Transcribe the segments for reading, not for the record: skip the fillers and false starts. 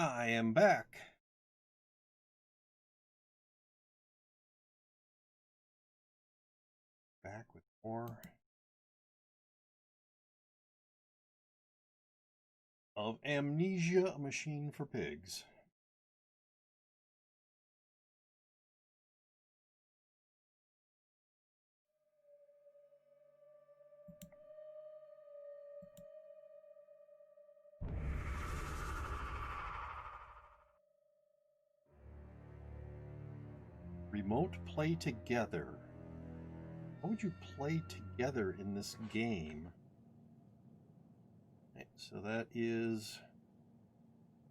I am back. Back with more of Amnesia, a Machine for Pigs. Remote play together. How would you play together in this game? Okay, so that is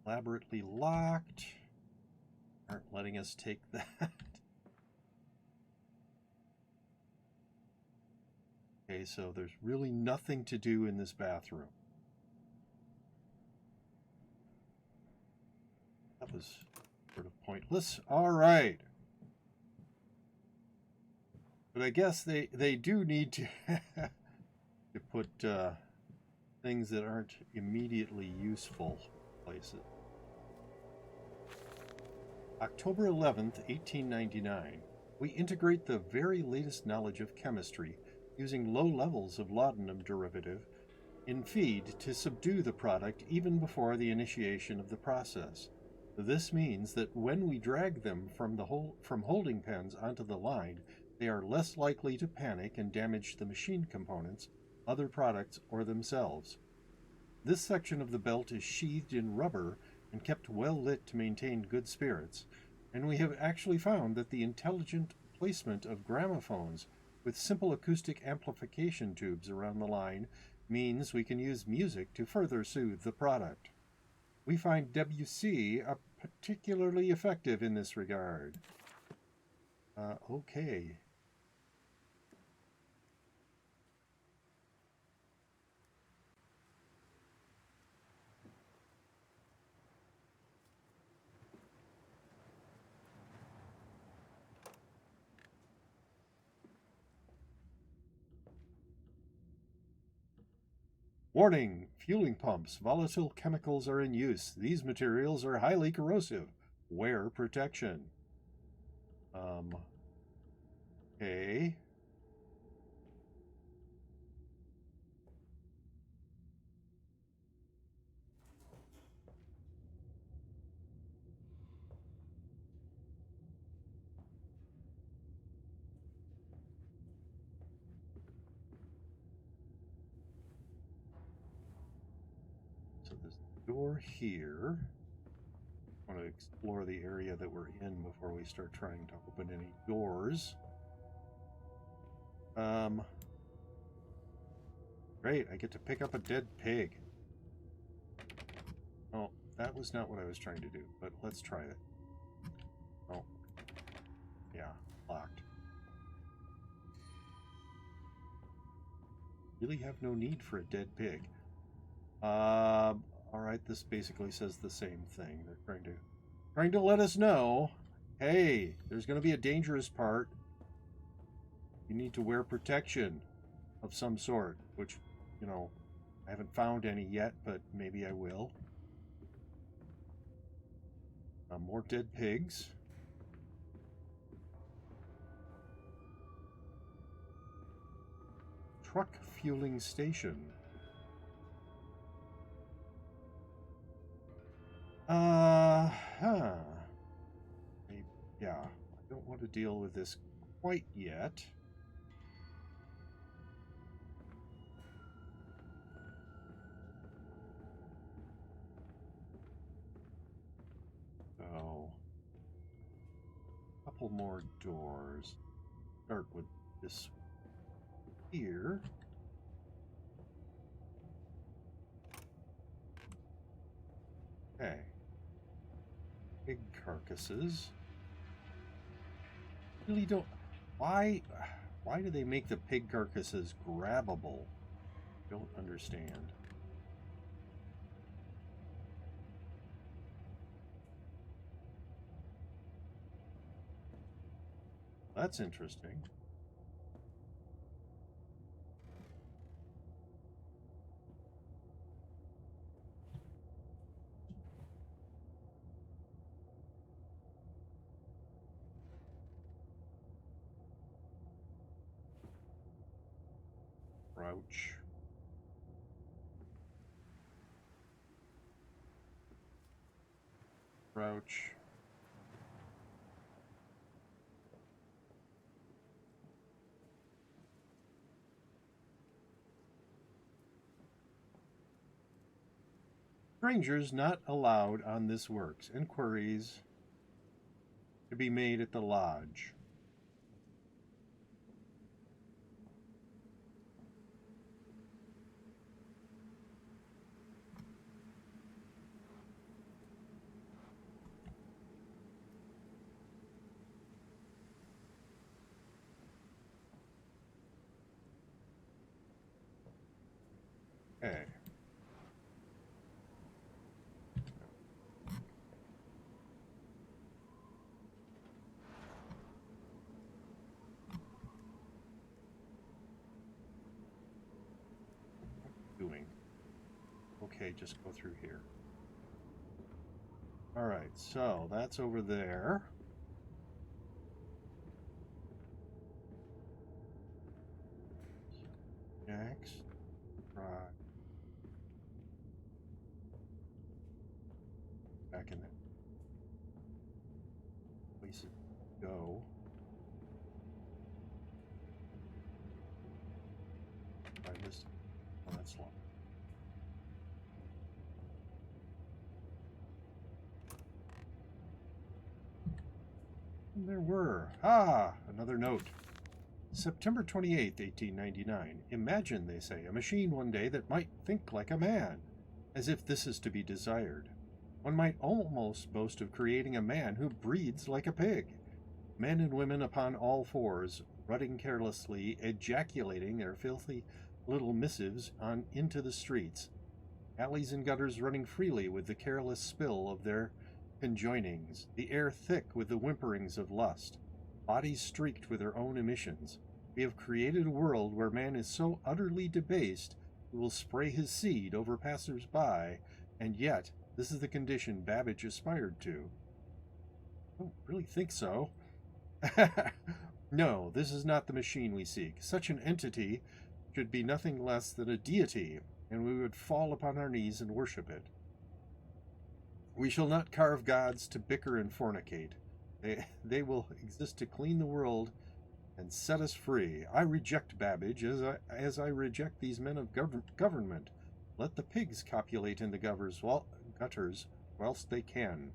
elaborately locked. Aren't letting us take that. Okay, so there's really nothing to do in this bathroom. That was sort of pointless. All right. But I guess they do need to to put things that aren't immediately useful places. October 11th, 1899. We integrate the very latest knowledge of chemistry using low levels of laudanum derivative in feed to subdue the product even before the initiation of the process. This means that when we drag them from holding pens onto the line, they are less likely to panic and damage the machine components, other products, or themselves. This section of the belt is sheathed in rubber and kept well lit to maintain good spirits, and we have actually found that the intelligent placement of gramophones with simple acoustic amplification tubes around the line means we can use music to further soothe the product. We find WC particularly effective in this regard. Okay. Warning! Fueling pumps. Volatile chemicals are in use. These materials are highly corrosive. Wear protection. Okay. So there's a door here. I want to explore the area that we're in before we start trying to open any doors. Great, I get to pick up a dead pig. Oh, that was not what I was trying to do, but let's try it. Oh, yeah, locked. Really have no need for a dead pig. All right, this basically says the same thing. They're trying to let us know, hey, there's going to be a dangerous part. You need to wear protection of some sort, which, I haven't found any yet, but maybe I will. More dead pigs. Truck fueling station. Huh. Yeah, I don't want to deal with this quite yet. So, a couple more doors. Start with this here. Okay. Pig carcasses. Really don't. Why? Why do they make the pig carcasses grabbable? Don't understand. That's interesting. Crouch. Crouch. Strangers not allowed on this works. Inquiries to be made at the lodge. Okay. Doing. Okay, just go through here. All right, so that's over there. Next, right. Back in there. Places to go. I missed. Oh, that's long. And there were. Another note. September 28th, 1899. Imagine, they say, a machine one day that might think like a man, as if this is to be desired. One might almost boast of creating a man who breathes like a pig. Men and women upon all fours, rutting carelessly, ejaculating their filthy little missives on into the streets. Alleys and gutters running freely with the careless spill of their conjoinings, the air thick with the whimperings of lust, bodies streaked with their own emissions. We have created a world where man is so utterly debased he will spray his seed over passers-by, and yet this is the condition Babbage aspired to. I don't really think so. No, this is not the machine we seek. Such an entity should be nothing less than a deity, and we would fall upon our knees and worship it. We shall not carve gods to bicker and fornicate. They will exist to clean the world and set us free. I reject Babbage as I reject these men of government. Let the pigs copulate in the gutters whilst they can.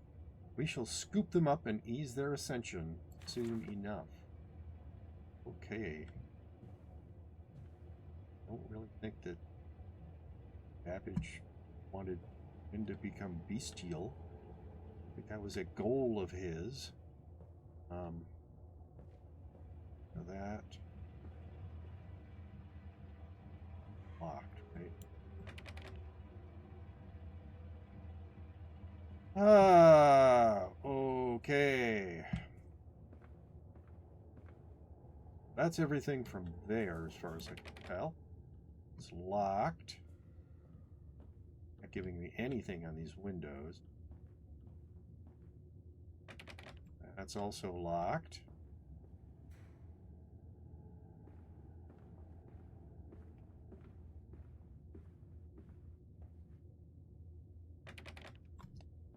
We shall scoop them up and ease their ascension soon enough. Okay. I don't really think that Babbage wanted him to become bestial. I think that was a goal of his. That locked, right? Okay. That's everything from there as far as I can tell. It's locked. Not giving me anything on these windows. That's also locked.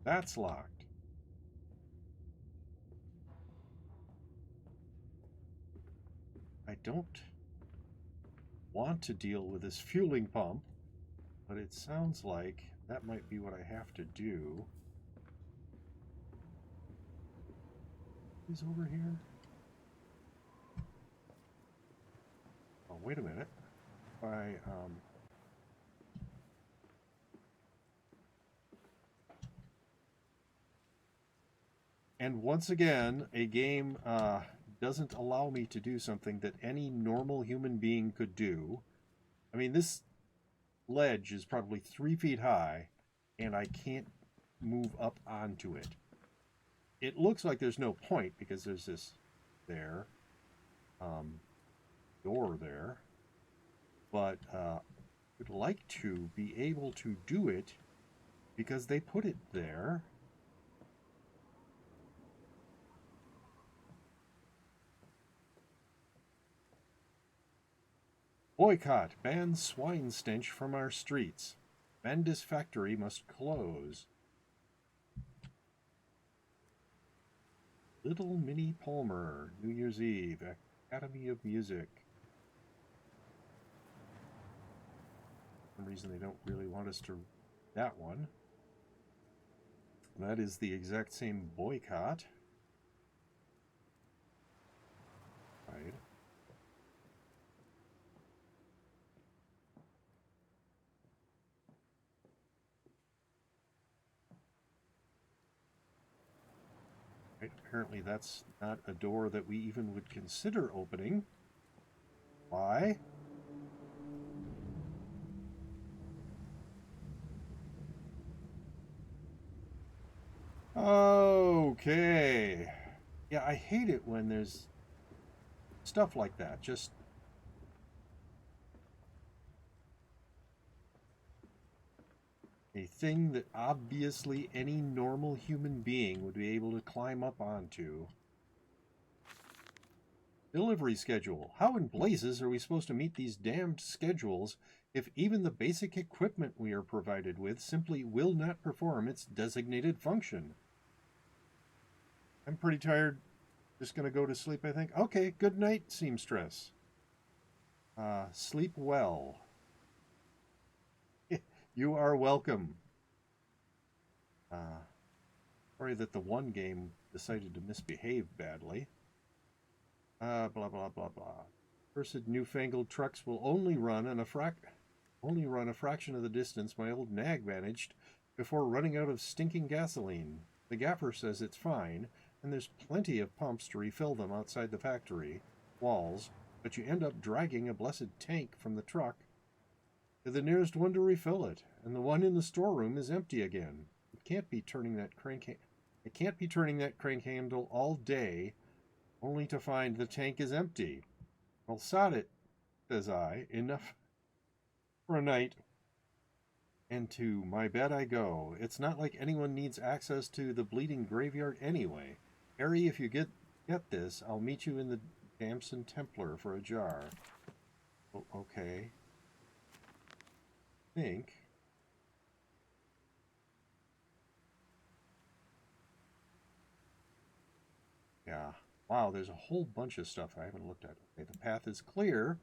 That's locked. I don't want to deal with this fueling pump, but it sounds like that might be what I have to do. Is over here? Oh, wait a minute. And once again, a game doesn't allow me to do something that any normal human being could do. I mean, this ledge is probably 3 feet high, and I can't move up onto it. It looks like there's no point because there's this there, door there, but I'd like to be able to do it because they put it there. Boycott, ban swine stench from our streets. Bendis factory must close. Little Minnie Palmer, New Year's Eve, Academy of Music. For some reason they don't really want us to read that one. That is the exact same boycott. Right. Right, apparently that's not a door that we even would consider opening. Why? Okay. Yeah, I hate it when there's stuff like that. Just a thing that obviously any normal human being would be able to climb up onto. Delivery schedule. How in blazes are we supposed to meet these damned schedules if even the basic equipment we are provided with simply will not perform its designated function? I'm pretty tired. Just going to go to sleep, I think. Okay, good night, seamstress. Sleep well. You are welcome. Sorry that the one game decided to misbehave badly. Blah, blah, blah, blah. Cursed newfangled trucks will only run a fraction of the distance my old nag managed before running out of stinking gasoline. The gaffer says it's fine, and there's plenty of pumps to refill them outside the factory walls, but you end up dragging a blessed tank from the truck to the nearest one to refill it, and the one in the storeroom is empty again. It can't be turning that crank handle all day only to find the tank is empty. Well, sod it, says I. Enough for a night. And to my bed I go. It's not like anyone needs access to the bleeding graveyard anyway. Harry, if you get this, I'll meet you in the Damson Templar for a jar. Oh, okay. Think. Yeah. Wow, there's a whole bunch of stuff I haven't looked at. Okay, the path is clear.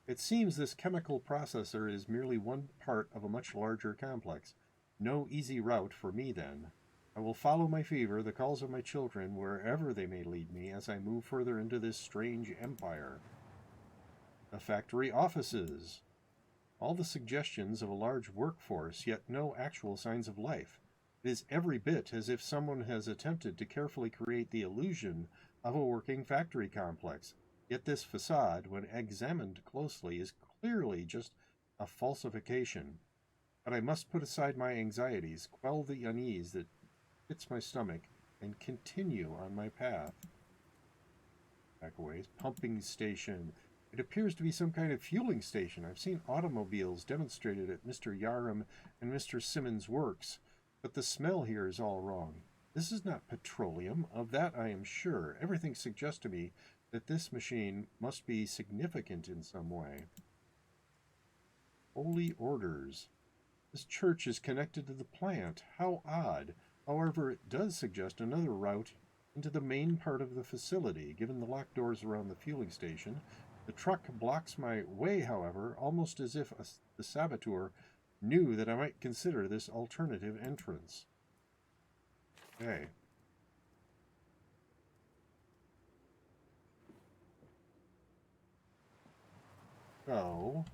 It seems this chemical processor is merely one part of a much larger complex. No easy route for me, then. I will follow my fever, the calls of my children, wherever they may lead me as I move further into this strange empire. The factory offices. All the suggestions of a large workforce, yet no actual signs of life. It is every bit as if someone has attempted to carefully create the illusion of a working factory complex. Yet this facade, when examined closely, is clearly just a falsification. But I must put aside my anxieties, quell the unease that hits my stomach, and continue on my path. Back away. Pumping station. It appears to be some kind of fueling station. I've seen automobiles demonstrated at Mr. Yarham and Mr. Simmons' works, but the smell here is all wrong. This is not petroleum, of that I am sure. Everything suggests to me that this machine must be significant in some way. Holy orders. This church is connected to the plant. How odd. However, it does suggest another route into the main part of the facility, given the locked doors around the fueling station. The truck blocks my way, however, almost as if the saboteur knew that I might consider this alternative entrance. Okay. So...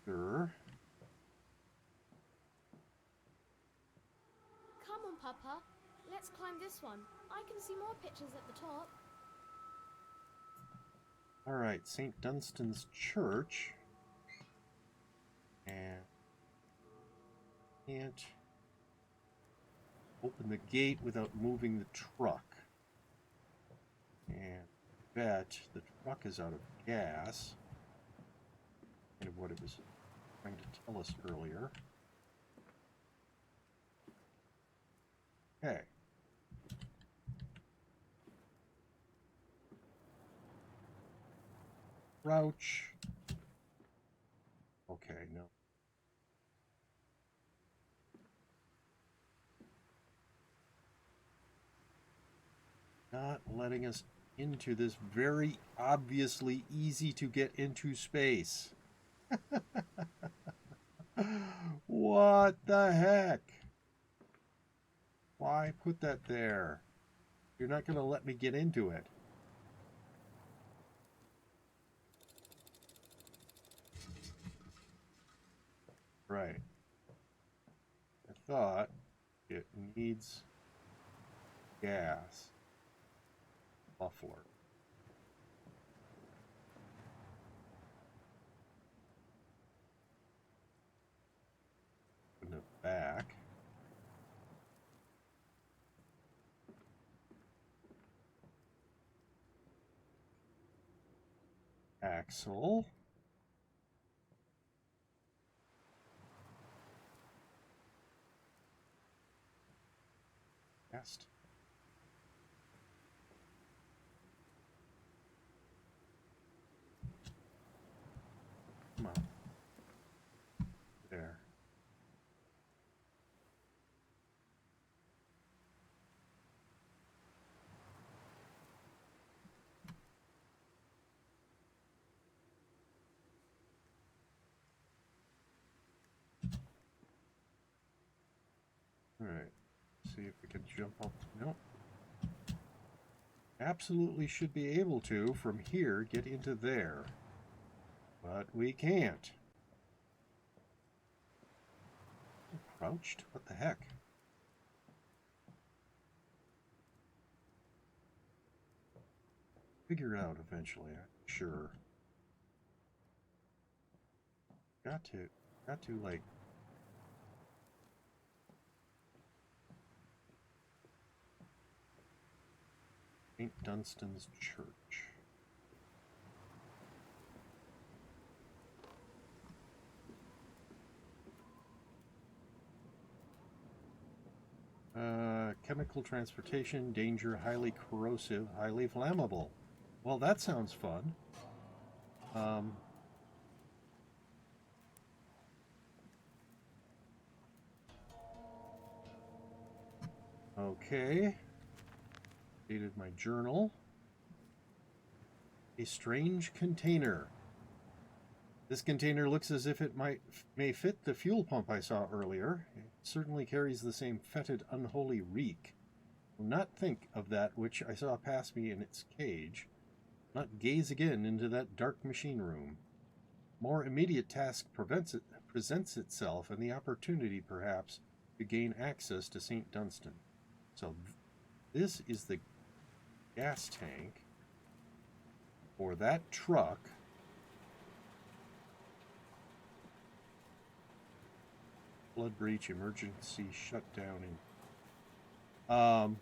Sure. Come on, Papa. Let's climb this one. I can see more pictures at the top. All right, St. Dunstan's Church. And can't open the gate without moving the truck. And bet the truck is out of gas. kind of what it was trying to tell us earlier. Okay. Crouch. Okay, no. Not letting us into this very obviously easy to get into space. What the heck? Why put that there? You're not going to let me get into it. Right. I thought it needs gas. Muffler. Put it back. Axle. Test. Come on. There. All right. See if we can jump up. Nope. Absolutely should be able to, from here, get into there. But we can't. Crouched? What the heck? Figure it out eventually, I'm sure. Got to, like... St. Dunstan's Church. Chemical transportation, danger, highly corrosive, highly flammable. Well, that sounds fun. Okay. Dated my journal. A strange container. This container looks as if it may fit the fuel pump I saw earlier. It certainly carries the same fetid, unholy reek. Will not think of that which I saw pass me in its cage. Not gaze again into that dark machine room. More immediate task presents itself, and the opportunity, perhaps, to gain access to St. Dunstan. So this is the gas tank for that truck. Flood breach, emergency shutdown. Okay,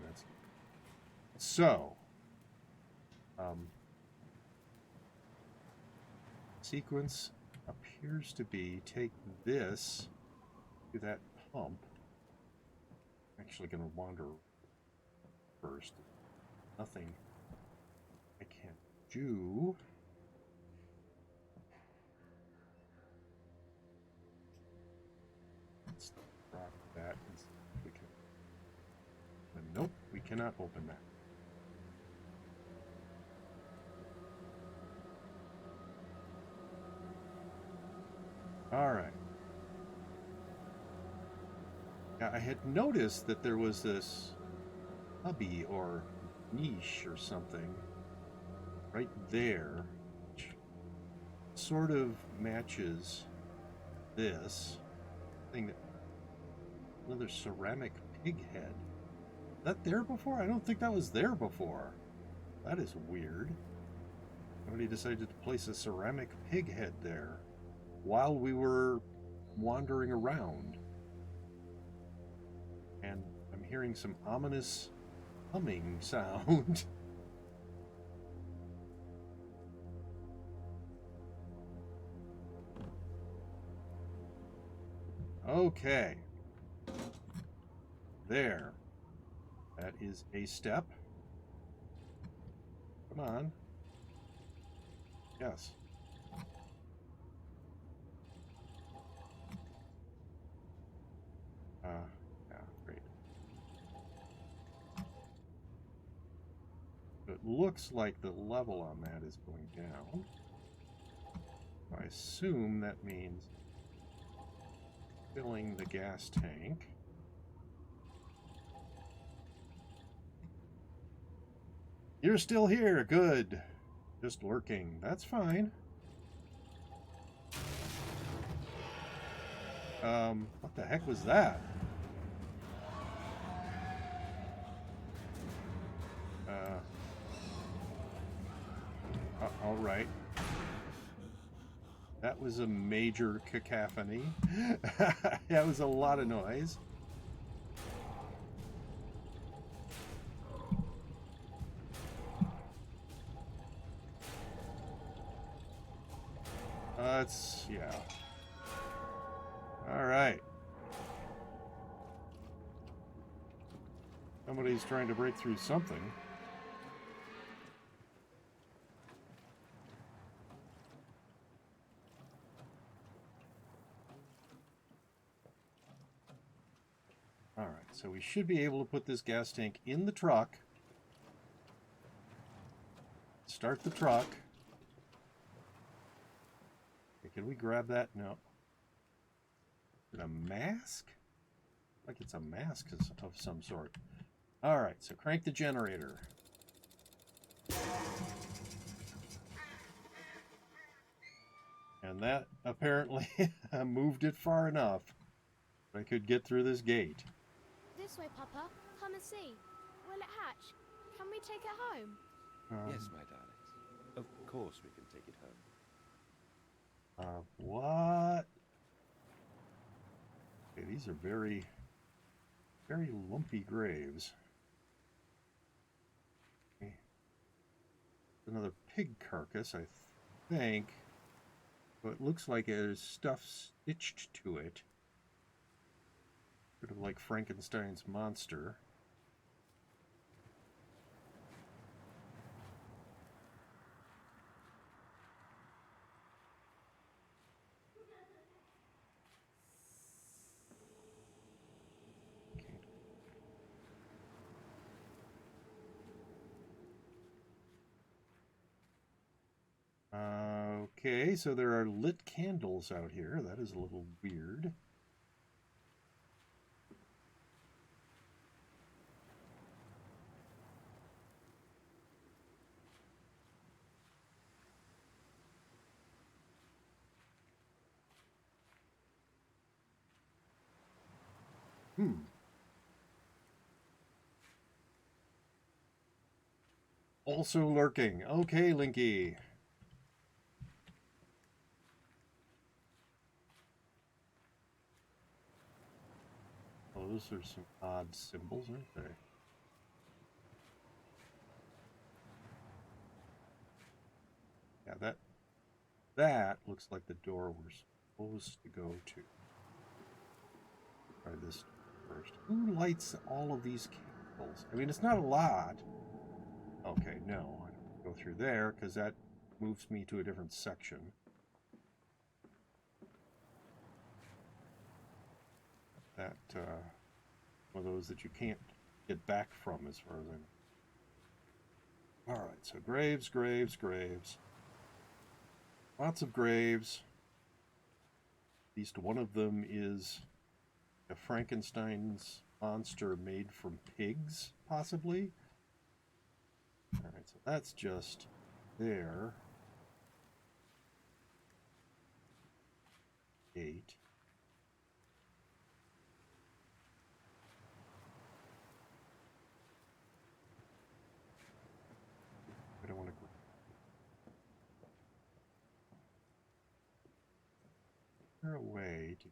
that's so. Sequence appears to be take this to that pump. I'm actually going to wander first. Nothing I can't do. Let's drop that and see if we can. Nope, we cannot open that. All right. Now, I had noticed that there was this hubby or niche or something right there, which sort of matches this thing. That another ceramic pig head. Was that there before? I don't think that was there before. That is weird. Somebody decided to place a ceramic pig head there while we were wandering around. And I'm hearing some ominous humming sound. Okay. There. That is a step. Come on. Yes. Yeah, great. So it looks like the level on that is going down. I assume that means filling the gas tank. You're still here. Good. Just lurking. That's fine. What the heck was that? All right. That was a major cacophony. That was a lot of noise. Yeah. All right. Somebody's trying to break through something. All right, so we should be able to put this gas tank in the truck. Start the truck. Okay, can we grab that? No. Is it a mask? Like it's a mask of some sort. All right, so crank the generator. And that apparently moved it far enough that I could get through this gate. This way, Papa. Come and see. Will it hatch? Can we take it home? Yes, my darlings. Of course we can take it home. What? Okay, these are very, very lumpy graves. Okay. Another pig carcass, I think. But it looks like there's stuff stitched to it. Sort of like Frankenstein's monster. Okay, so there are lit candles out here. That is a little weird. Also lurking. Okay, Linky. Oh, those are some odd symbols, aren't they? Yeah, that looks like the door we're supposed to go to. Try this first. Who lights all of these candles? I mean, it's not a lot. Okay, no. I don't go through there because that moves me to a different section. That, one of those that you can't get back from as far as I know. Alright, so graves, graves, graves. Lots of graves. At least one of them is a Frankenstein's monster made from pigs, possibly. Alright, so that's just there. Gate. I don't want to go. Is there a way to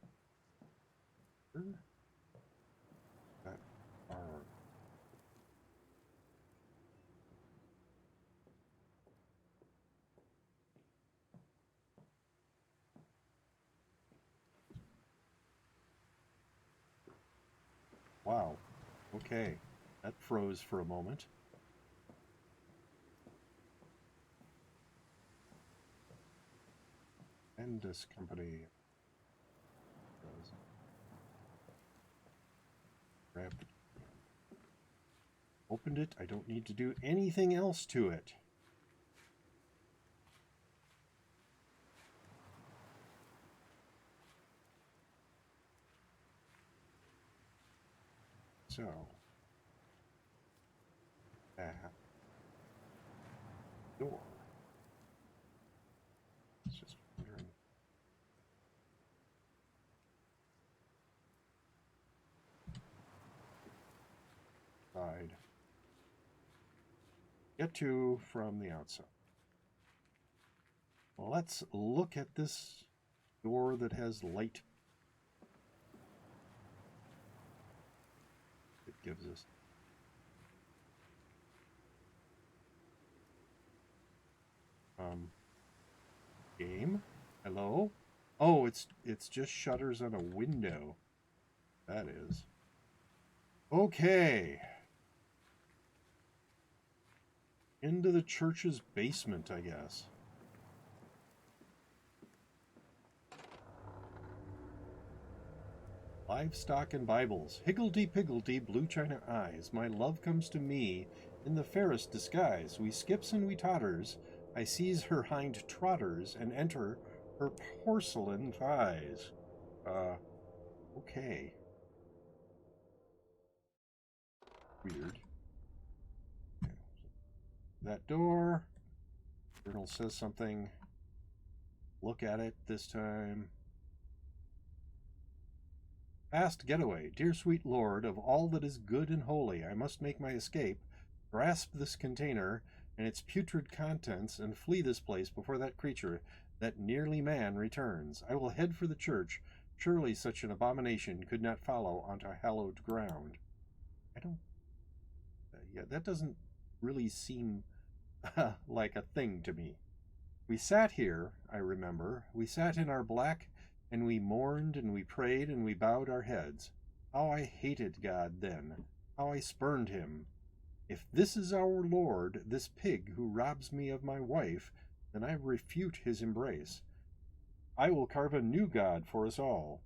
that are Okay, that froze for a moment. And this company grabbed it. Opened it. I don't need to do anything else to it. So, that door. It's just wondering. Side. Get to from the outside. Well, let's look at this door that has light. It gives us. Game? Hello? Oh, it's just shutters on a window. That is. Okay. Into the church's basement, I guess. Livestock and Bibles. Higgledy-piggledy, blue china eyes. My love comes to me in the fairest disguise. We skips and we totters. I seize her hind trotters and enter her porcelain thighs. Okay. Weird. Okay. That door. Journal says something. Look at it this time. Fast getaway, dear sweet lord, of all that is good and holy, I must make my escape, grasp this container and its putrid contents, and flee this place before that creature, that nearly man, returns. I will head for the church. Surely such an abomination could not follow onto hallowed ground. I don't... Yeah, that doesn't really seem like a thing to me. We sat here, I remember. We sat in our black, and we mourned, and we prayed, and we bowed our heads. How I hated God then. How I spurned him. If this is our Lord, this pig who robs me of my wife, then I refute his embrace. I will carve a new God for us all.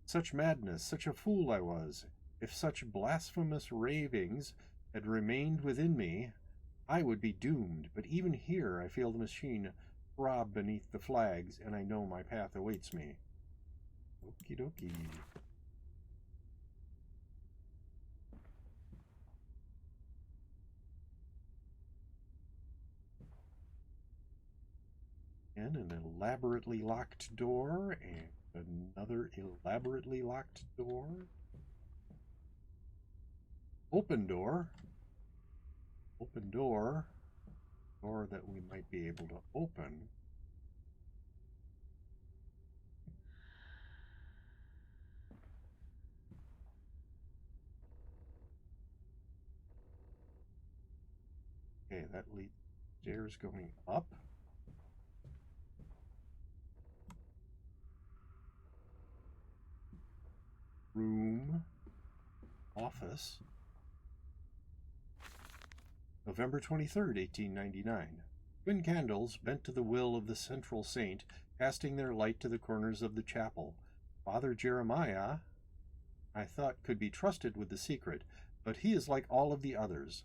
Such madness, such a fool I was. If such blasphemous ravings had remained within me, I would be doomed. But even here I feel the machine throb beneath the flags, and I know my path awaits me. Okie dokie. And an elaborately locked door, and another elaborately locked door. Open door. Open door. Door that we might be able to open. Okay, that leads stairs going up. Room. Office. November 23rd, 1899. Twin candles, bent to the will of the central saint, casting their light to the corners of the chapel. Father Jeremiah, I thought, could be trusted with the secret, but he is like all of the others.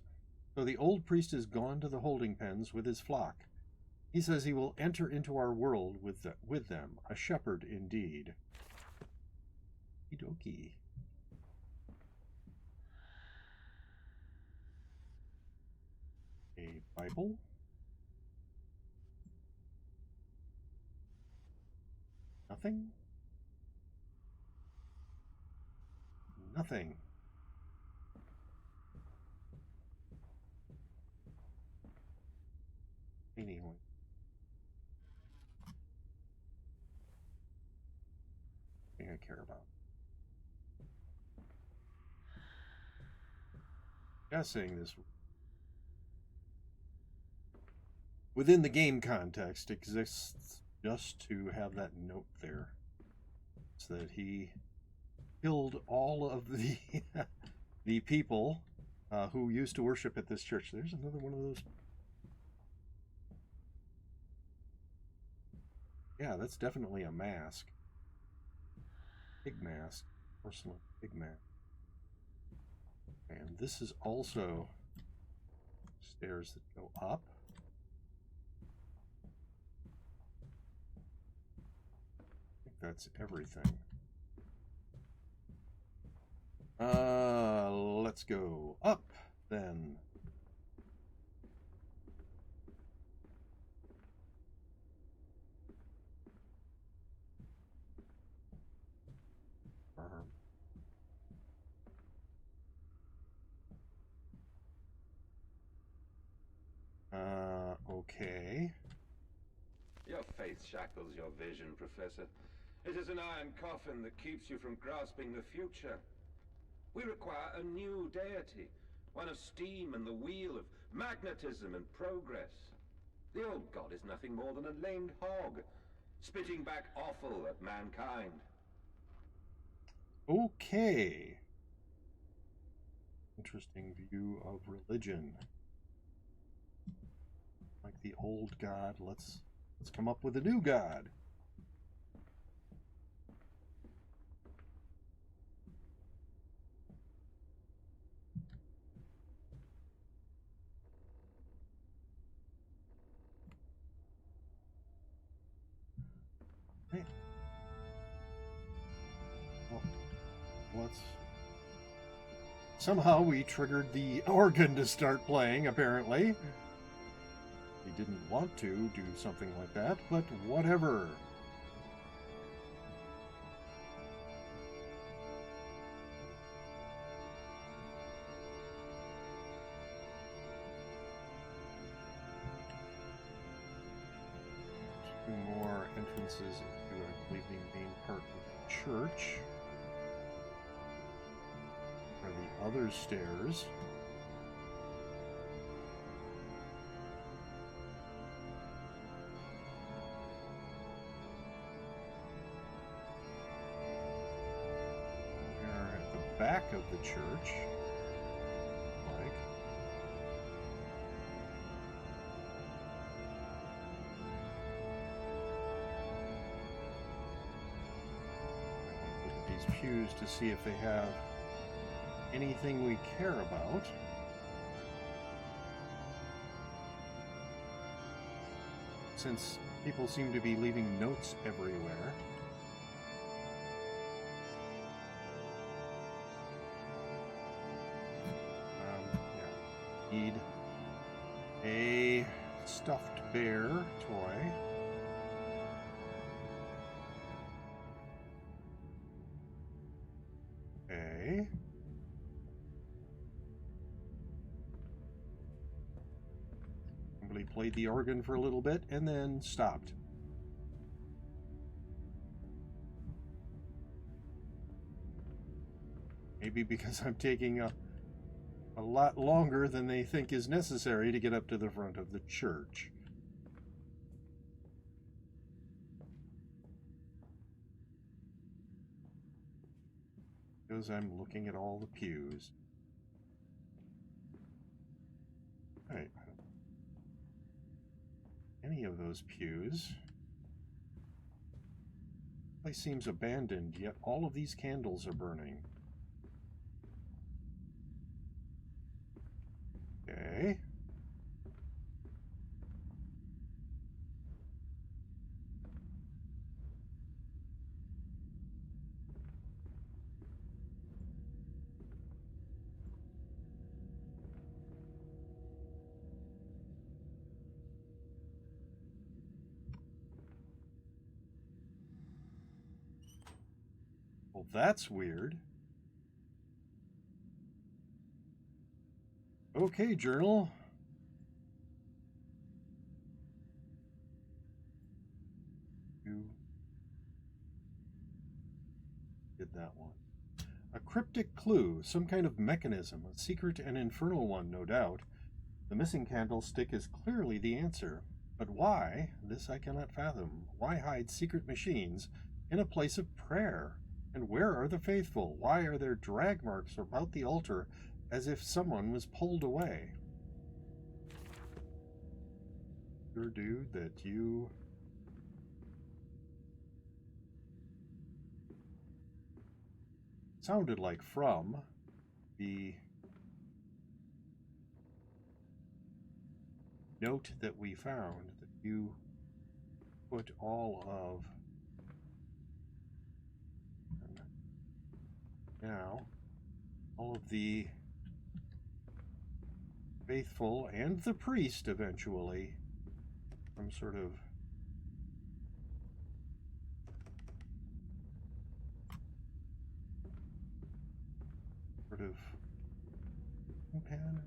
So the old priest is gone to the holding pens with his flock. He says he will enter into our world with them, a shepherd indeed. Okie-dokie. A Bible. Nothing. Nothing. Anyway. Thing I care about. Guessing this within the game context exists just to have that note there. So that he killed all of the the people who used to worship at this church. There's another one of those. Yeah, that's definitely a mask. Pig mask. Porcelain pig mask. And this is also stairs that go up. I think that's everything. Let's go up then. Okay. Your faith shackles your vision, Professor. It is an iron coffin that keeps you from grasping the future. We require a new deity, one of steam and the wheel, of magnetism and progress. The old god is nothing more than a lamed hog, spitting back offal at mankind. Okay. Interesting view of religion. Like the old god, let's come up with a new god. Okay. Well, let's. Somehow we triggered the organ to start playing, apparently. He didn't want to do something like that, but whatever. Two more entrances into, I believe, the main part of the church. Or the other stairs. Back of the church, like. Look at these pews to see if they have anything we care about. Since people seem to be leaving notes everywhere. Need a stuffed bear toy. Okay. Somebody played the organ for a little bit and then stopped. Maybe because I'm taking a lot longer than they think is necessary to get up to the front of the church. Because I'm looking at all the pews. Right. Any of those pews. The place seems abandoned, yet all of these candles are burning. Okay. Well, that's weird. Okay, journal. You did that one. A cryptic clue, some kind of mechanism, a secret and infernal one, no doubt. The missing candlestick is clearly the answer. But why? This I cannot fathom. Why hide secret machines in a place of prayer? And where are the faithful? Why are there drag marks about the altar as if someone was pulled away? Sure, dude, that you... Sounded like from the note that we found that you put all of... Now, all of the faithful and the priest eventually, some sort of pen.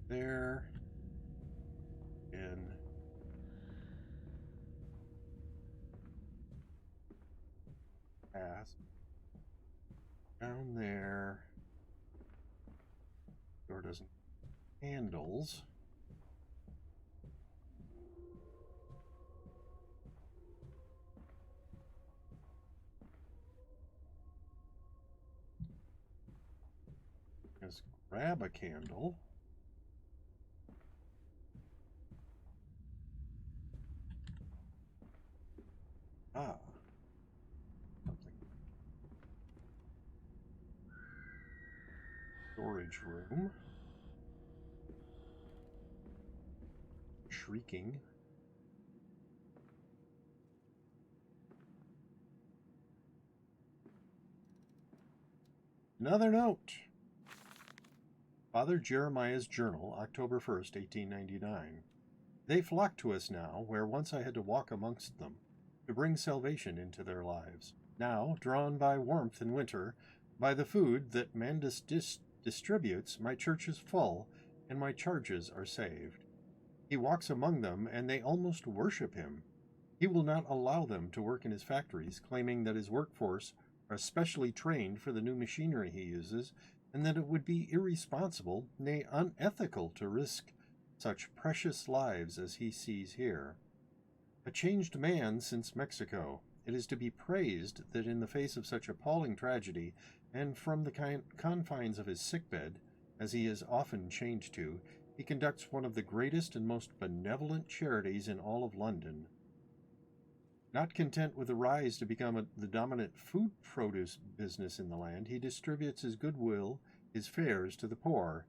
There in pass down there. Door doesn't handles. Just grab a candle. Ah. Something. Storage room. Shrieking. Another note. Father Jeremiah's Journal, October 1st, 1899. They flock to us now, where once I had to walk amongst them, to bring salvation into their lives. Now, drawn by warmth in winter, by the food that Mandus distributes, my church is full, and my charges are saved. He walks among them, and they almost worship him. He will not allow them to work in his factories, claiming that his workforce are specially trained for the new machinery he uses, and that it would be irresponsible, nay, unethical to risk such precious lives as he sees here. A changed man since Mexico. It is to be praised that in the face of such appalling tragedy, and from the confines of his sickbed, as he is often chained to, he conducts one of the greatest and most benevolent charities in all of London. Not content with the rise to become the dominant food produce business in the land, he distributes his goodwill, his fares to the poor,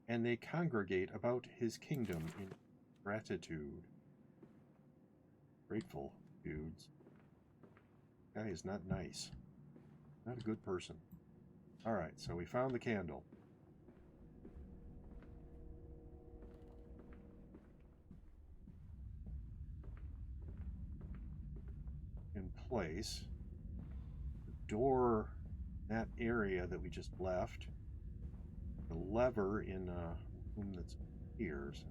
and they congregate about his kingdom in gratitude. Grateful dudes. Guy is not nice. Not a good person. Alright, so we found the candle. In place. The door, that area that we just left. The lever in a room that's here. So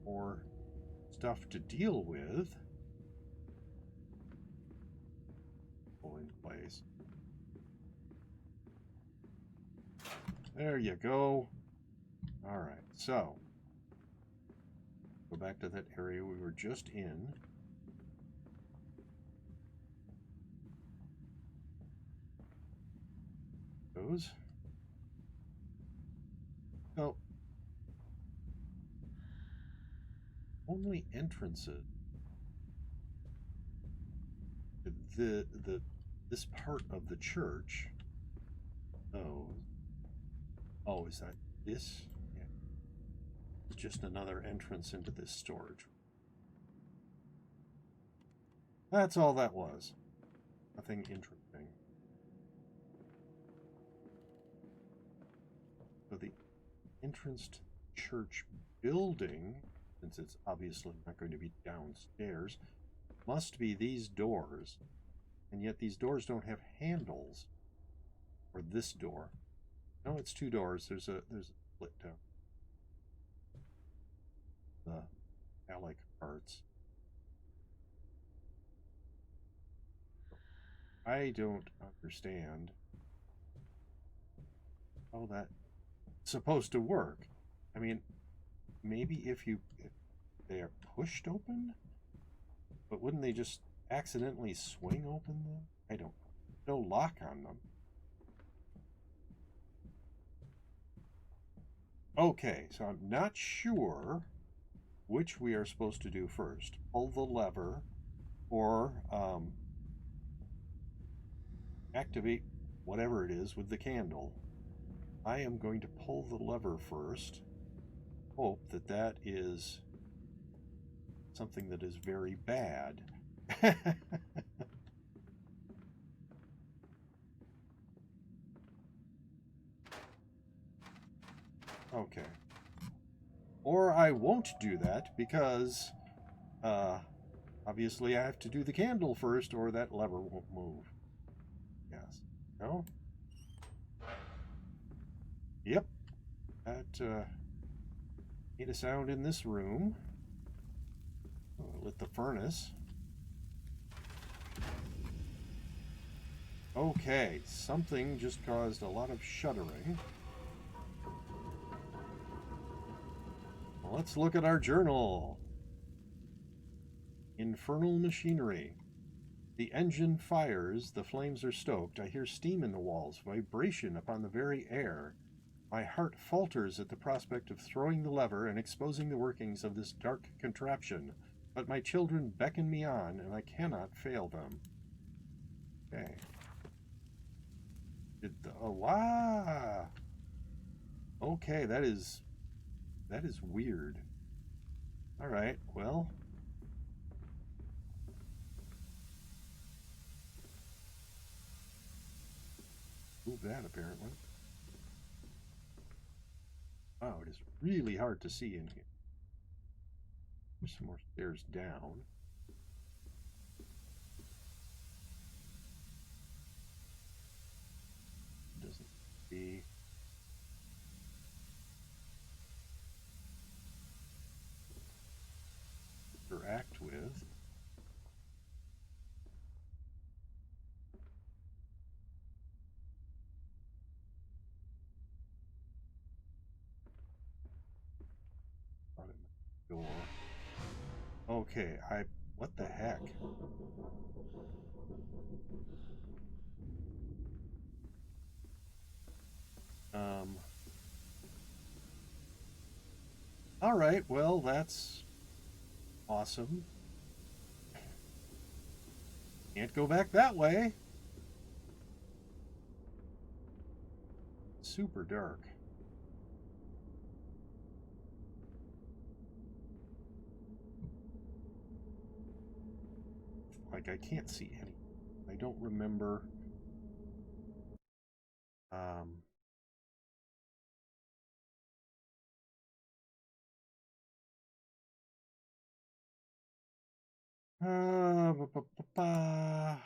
more stuff to deal with. Pull in place. There you go. Alright, so go back to that area we were just in. Those. So only entrances to this part of the church. Oh, is that this? Yeah. It's just another entrance into this storage. That's all that was. Nothing interesting. So the entrance to the church building, since it's obviously not going to be downstairs, must be these doors. And yet these doors don't have handles. Or this door. No, it's two doors. There's a split down. The metallic parts. I don't understand how that's supposed to work. I mean, maybe if they are pushed open, but wouldn't they just accidentally swing open them? I don't know. No lock on them. Okay, so I'm not sure which we are supposed to do first. Pull the lever or activate whatever it is with the candle. I am going to pull the lever first. Hope that that is something that is very bad. Okay. Or I won't do that because obviously I have to do the candle first or that lever won't move. Yes. No? Yep. That made a sound in this room. Lit the furnace. Okay, something just caused a lot of shuddering. Let's look at our journal. Infernal machinery. The engine fires, the flames are stoked. I hear steam in the walls, vibration upon the very air. My heart falters at the prospect of throwing the lever and exposing the workings of this dark contraption. But my children beckon me on, and I cannot fail them. Okay. Wow. Okay, that is weird. All right, well. Move that, apparently. Wow, it is really hard to see in here. There's some more stairs down. It doesn't be... interact with. Door. Okay, what the heck? All right, well, that's awesome. Can't go back that way. Super dark. Like, I can't see any. I don't remember. Ba, ba, ba, ba.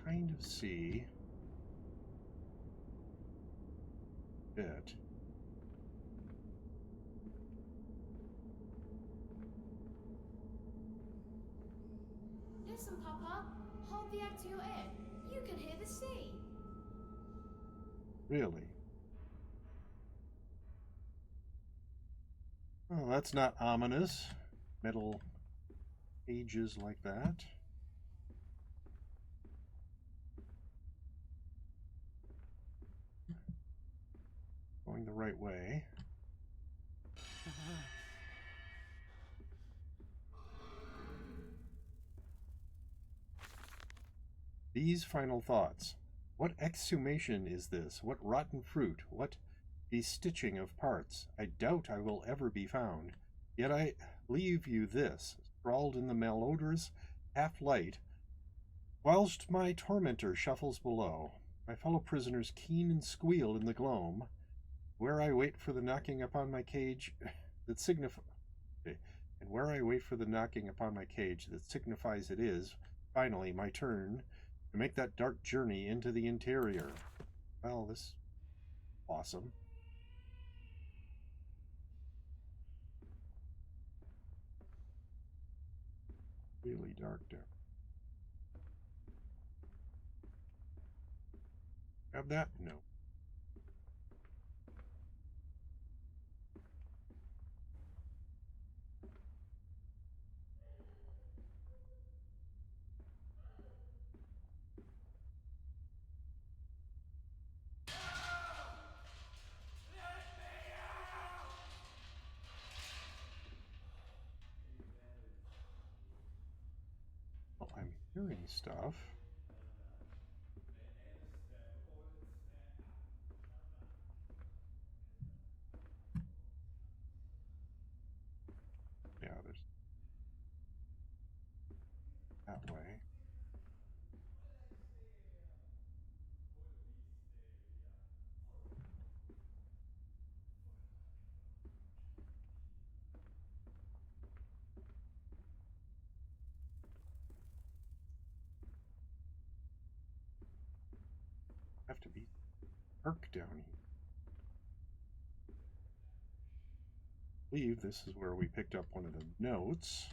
Kind of see it. Listen, Papa. Hold the egg to your ear. You can hear the sea. Really? Oh, that's not ominous. Metal pages like that. Going the right way. These final thoughts. What exhumation is this? What rotten fruit? What bestitching of parts? I doubt I will ever be found. Yet I leave you this, sprawled in the malodorous half-light, whilst my tormentor shuffles below. My fellow prisoners keen and squeal in the gloam, where I wait for the knocking upon my cage. that signifies, and where I wait for the knocking upon my cage that signifies it is, finally, my turn to make that dark journey into the interior. Well, this is awesome. Really dark down. Have that? No. Well, I'm hearing stuff. Yeah, there's that way. Have to be dark down here. I believe this is where we picked up one of the notes.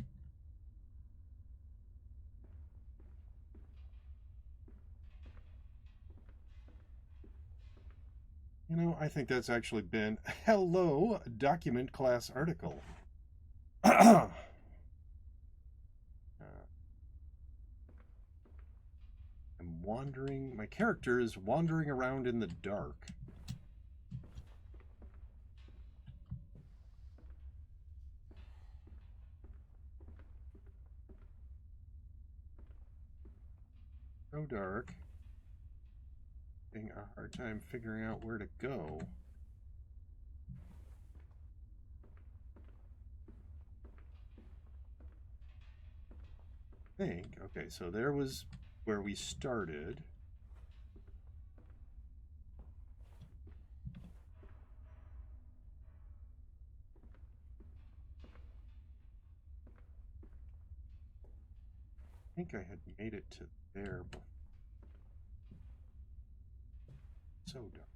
You know, I think that's actually been hello document class article. I'm wandering. My character is wandering around in the dark. So dark. Having a hard time figuring out where to go. Okay, so there was where we started. I think I had made it to there before. So dark.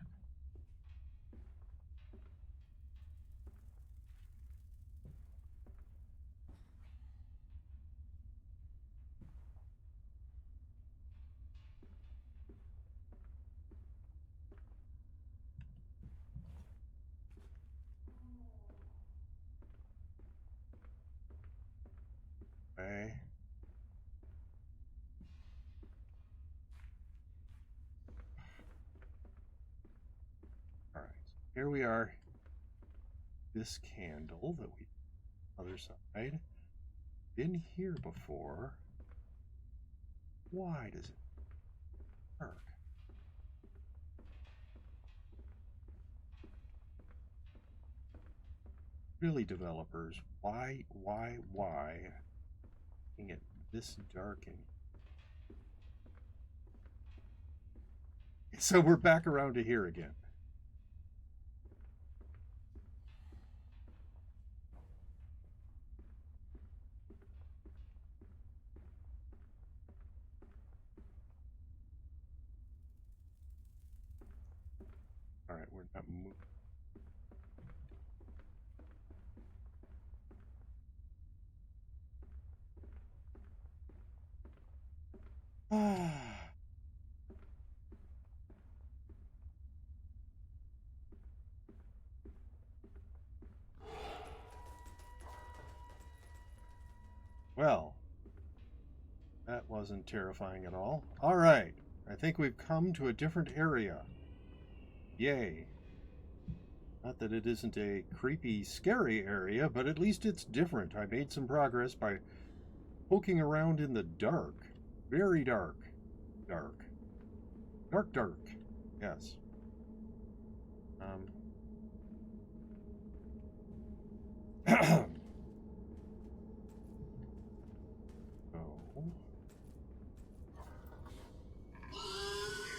Okay. All right. Here we are. This candle that we other side. Been here before. Why does it work? Really, developers, why making it this dark? And so we're back around to here again. All right, we're not moving. Well, that wasn't terrifying at all. All right, I think we've come to a different area. Yay. Not that it isn't a creepy, scary area, but at least it's different. I made some progress by poking around in the dark. Very dark. Dark. Dark. Yes. Oh.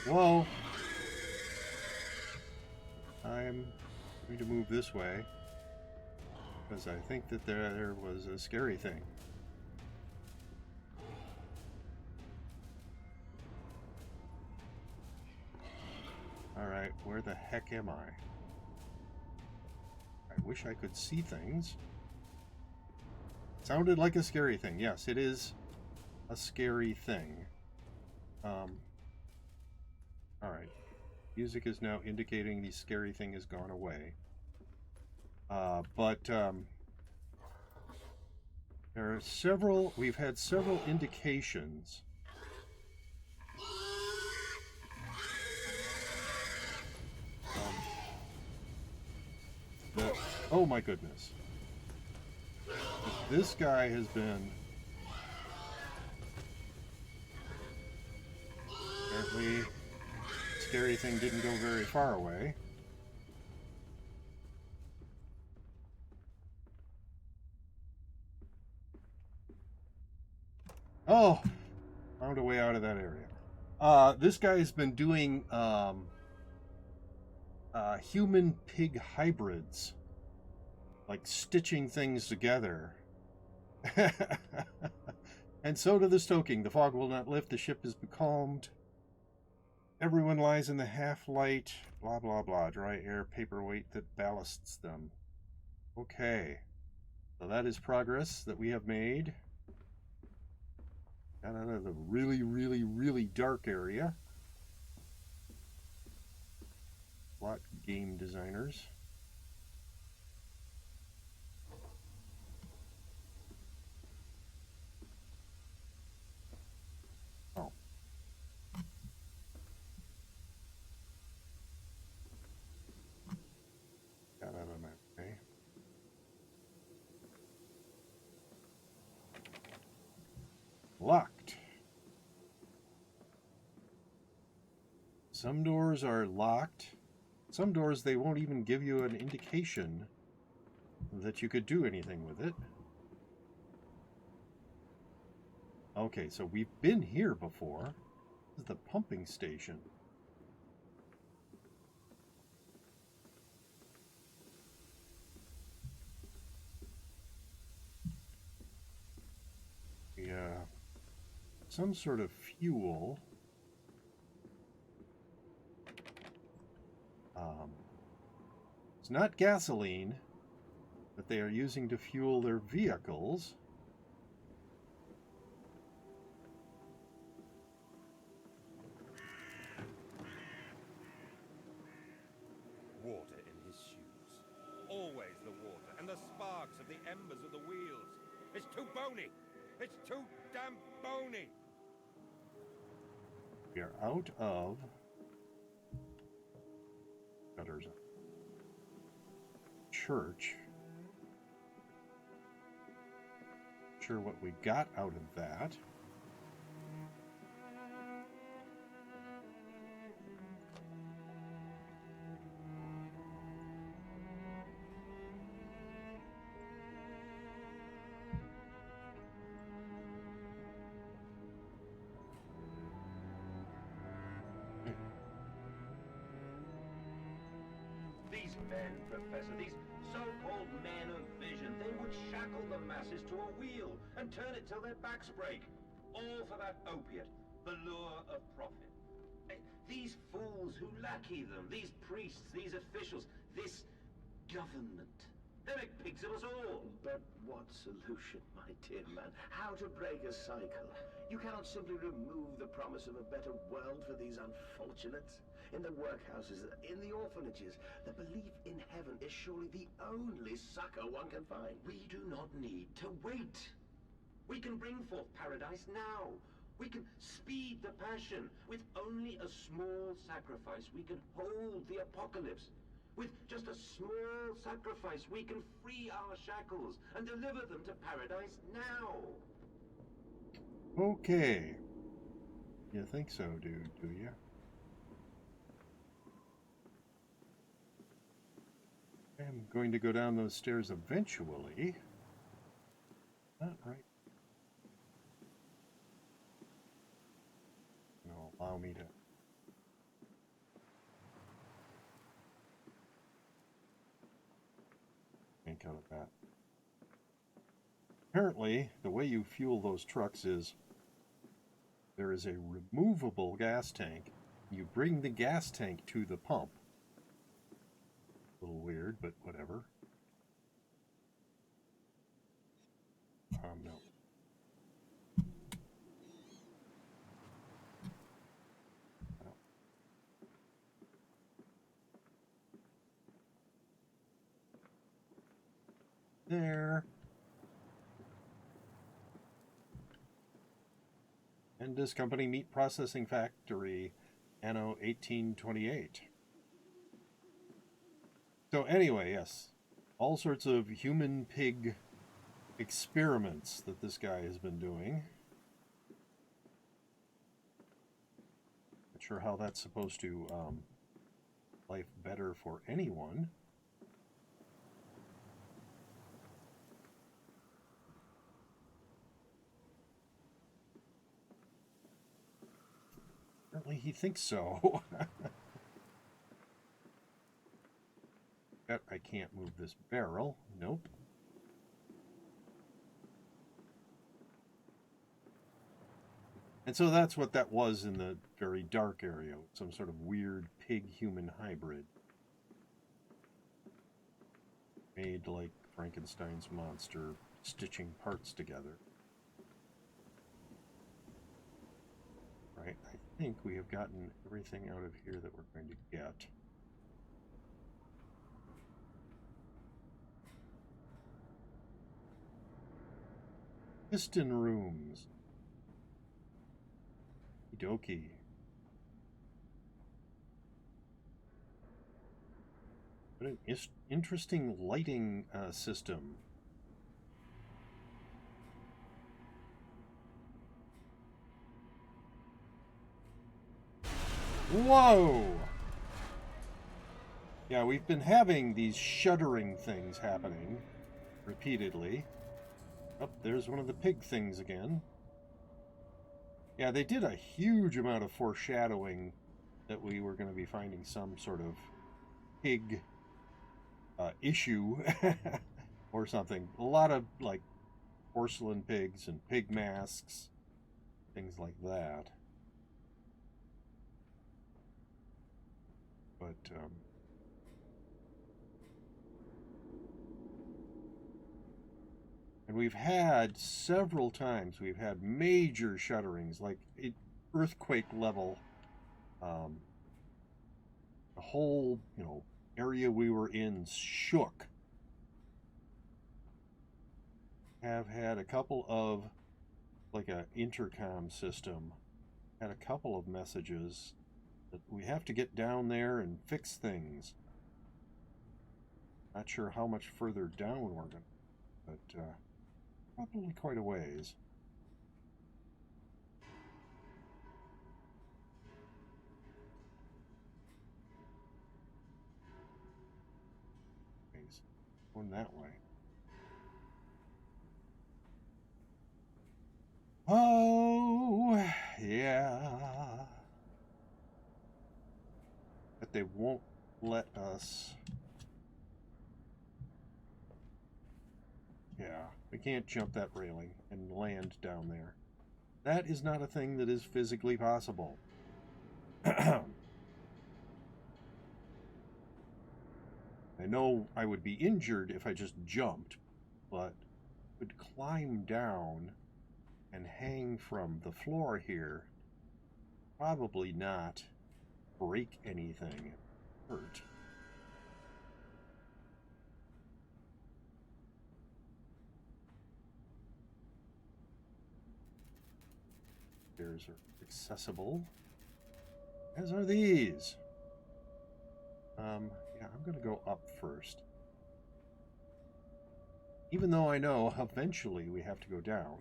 Whoa. I'm going to move this way. because I think that there was a scary thing. Alright, where the heck am I? I wish I could see things. Sounded like a scary thing. Yes, it is a scary thing. Alright. Music is now indicating the scary thing has gone away. But there are several, we've had several indications that, oh my goodness, this guy has been apparently, scary thing didn't go very far away. Oh, found a way out of that area. This guy has been doing human-pig hybrids, like stitching things together. And so to the stoking. The fog will not lift. The ship is becalmed. Everyone lies in the half-light. Blah, blah, blah. Dry air paperweight that ballasts them. Okay. So that is progress that we have made. Got out of the really, really, really dark area. Lot game designers. Oh. Got out of my way. Locked. Some doors are locked. Some doors, they won't even give you an indication that you could do anything with it. Okay, so we've been here before. This is the pumping station. Yeah. Some sort of fuel. It's not gasoline that they are using to fuel their vehicles. Water in his shoes. Always the water, and the sparks of the embers of the wheels. It's too bony! It's too damn bony! We are out of gutters. Church. Sure what we got out of that. These men, Professor, these so-called men of vision, they would shackle the masses to a wheel and turn it till their backs break. All for that opiate, the lure of profit. These fools who lackey them, these priests, these officials, this government, they make pigs of us all. But what solution, my dear man? How to break a cycle? You cannot simply remove the promise of a better world for these unfortunates. In the workhouses, in the orphanages, the belief in heaven is surely the only succor one can find. We do not need to wait. We can bring forth paradise now. We can speed the passion. With only a small sacrifice, we can hold the apocalypse. With just a small sacrifice, we can free our shackles and deliver them to paradise now. Okay. You think so, dude, do you? I'm going to go down those stairs eventually. Not right. No, allow me to. And out of that. Apparently, the way you fuel those trucks is there is a removable gas tank. You bring the gas tank to the pump. A little weird, but whatever. No. There. Endus Company Meat Processing Factory, Anno 1828. So anyway, yes, all sorts of human-pig experiments that this guy has been doing. Not sure how that's supposed to life better for anyone. Apparently he thinks so. Bet I can't move this barrel. Nope. And so that's what that was in the very dark area. Some sort of weird pig-human hybrid. Made like Frankenstein's monster, stitching parts together. Right, I think we have gotten everything out of here that we're going to get. Piston rooms. Okie. What an interesting lighting system. Whoa! Yeah, we've been having these shuddering things happening repeatedly. Oh, there's one of the pig things again. Yeah, they did a huge amount of foreshadowing that we were going to be finding some sort of pig issue or something. A lot of, like, porcelain pigs and pig masks, things like that. But, and we've had several times, we've had major shudderings, like earthquake level. The whole, area we were in shook. Have had a couple of, like a intercom system, had a couple of messages that we have to get down there and fix things. Not sure how much further down we're going, but probably quite a ways. Going that way. Oh, yeah. But they won't let us. Yeah, we can't jump that railing and land down there. That is not a thing that is physically possible. I know I would be injured if I just jumped, but would climb down and hang from the floor here. Probably not break anything. Hurt. Stairs are accessible, as are these. Yeah, I'm going to go up first. Even though I know eventually we have to go down.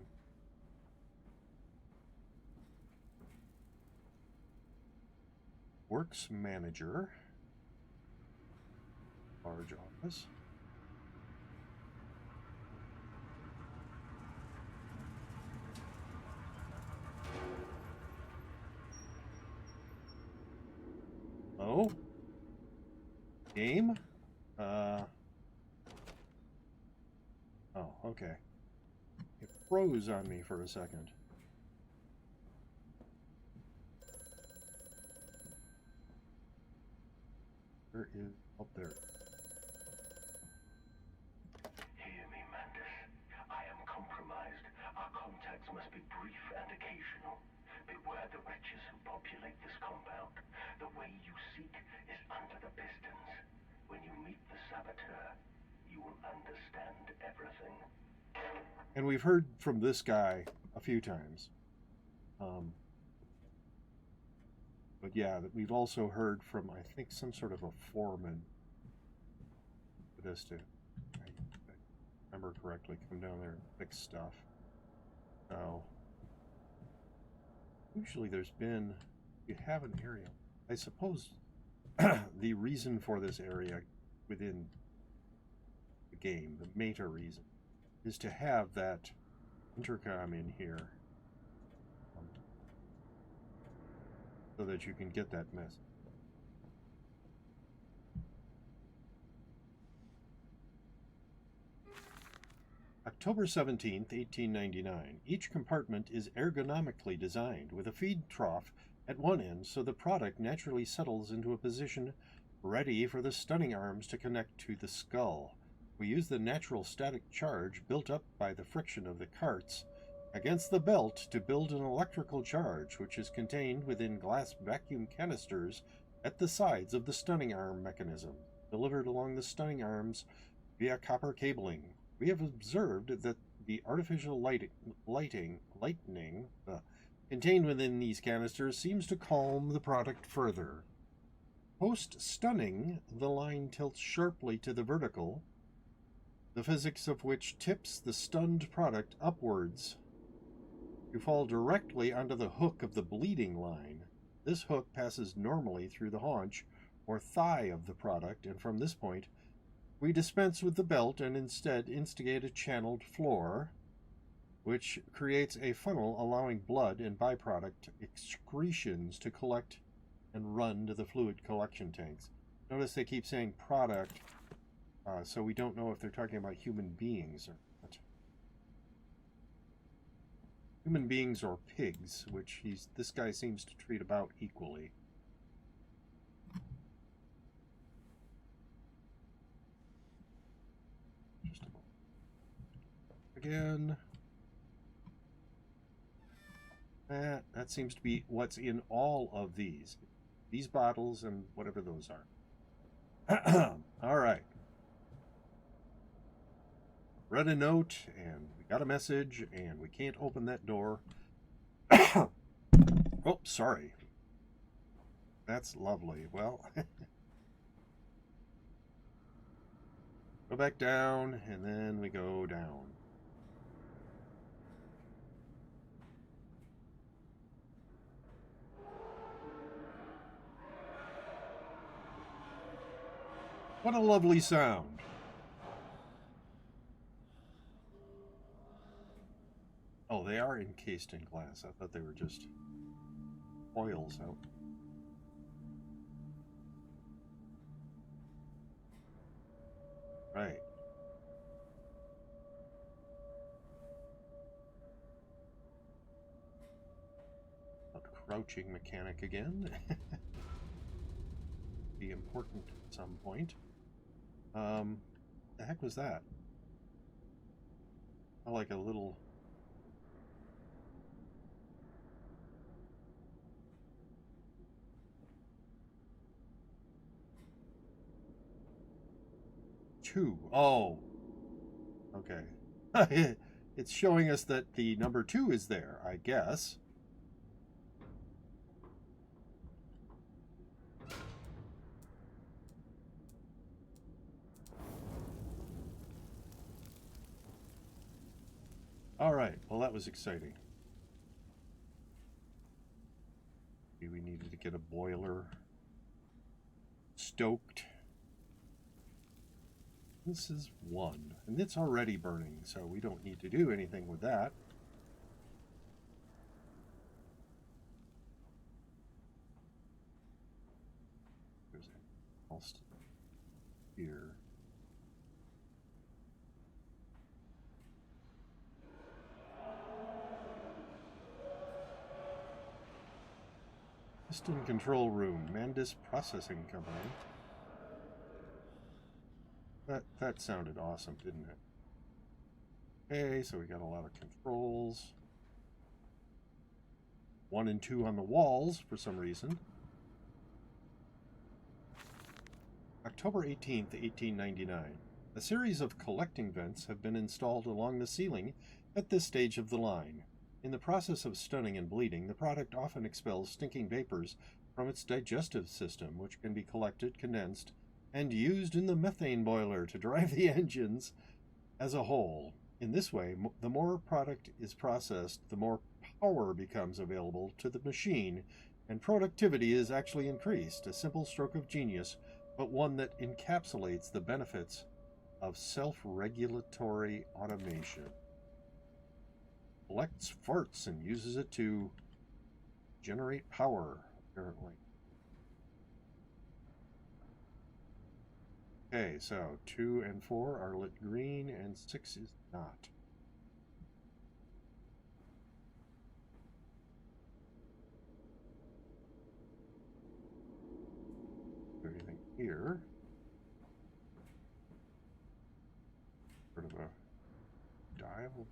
Works manager. Large office. Oh. Game. Oh, okay. It froze on me for a second. Where is... up there. Hear me, Mantis. I am compromised. Our contacts must be brief and occasional. Beware the wretches who populate this compound. The way you seek is under the pistons. When you meet the saboteur, you will understand everything. And we've heard from this guy a few times. But yeah, we've also heard from, I think, some sort of a foreman for this to, I remember correctly, come down there and fix stuff. So, usually there's been, you have an area. I suppose the reason for this area within the game, the meta reason, is to have that intercom in here so that you can get that message. October 17th, 1899. Each compartment is ergonomically designed with a feed trough at one end so the product naturally settles into a position ready for the stunning arms to connect to the skull. We use the natural static charge built up by the friction of the carts against the belt to build an electrical charge, which is contained within glass vacuum canisters at the sides of the stunning arm mechanism, delivered along the stunning arms via copper cabling. We have observed that the artificial lightning contained within these canisters seems to calm the product further. Post-stunning, the line tilts sharply to the vertical, the physics of which tips the stunned product upwards to fall directly onto the hook of the bleeding line. This hook passes normally through the haunch or thigh of the product, and from this point, we dispense with the belt and instead instigate a channeled floor, which creates a funnel allowing blood and byproduct excretions to collect and run to the fluid collection tanks. Notice they keep saying product, so we don't know if they're talking about human beings or not. Human beings or pigs, which this guy seems to treat about equally. Just a moment. Again. That seems to be what's in all of these. These bottles and whatever those are. All right. Read a note, and we got a message, and we can't open that door. Oh, sorry. That's lovely. Well, go back down, and then we go down. What a lovely sound. Oh, they are encased in glass. I thought they were just foils out. Right. A crouching mechanic again. Be important at some point. The heck was that? I like a little... Two. Oh. Okay. It's showing us that the number 2 is there, I guess. All right. Well, that was exciting. Maybe we needed to get a boiler stoked. This is 1, and it's already burning, so we don't need to do anything with that. There's a pulse here. Piston control room, Mandis Processing Company. That sounded awesome, didn't it? Okay, so we got a lot of controls. 1 and 2 on the walls for some reason. October 18th, 1899. A series of collecting vents have been installed along the ceiling at this stage of the line. In the process of stunning and bleeding, the product often expels stinking vapors from its digestive system, which can be collected, condensed, and used in the methane boiler to drive the engines as a whole. In this way, the more product is processed, the more power becomes available to the machine, and productivity is actually increased. A simple stroke of genius, but one that encapsulates the benefits of self-regulatory automation. Collects farts and uses it to generate power, apparently. Okay, so 2 and 4 are lit green, and 6 is not. Everything here. Sort of a dial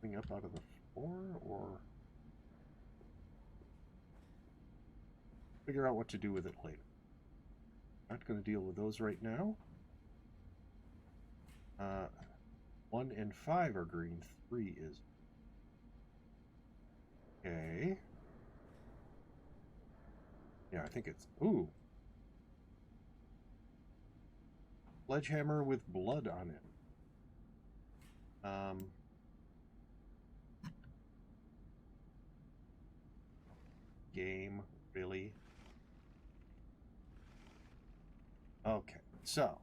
thing up out of the floor, or figure out what to do with it later. Not going to deal with those right now. 1 and 5 are green, 3 is. Okay. Yeah, I think it's... Ooh. Sledgehammer with blood on it. Game, really? Okay, so.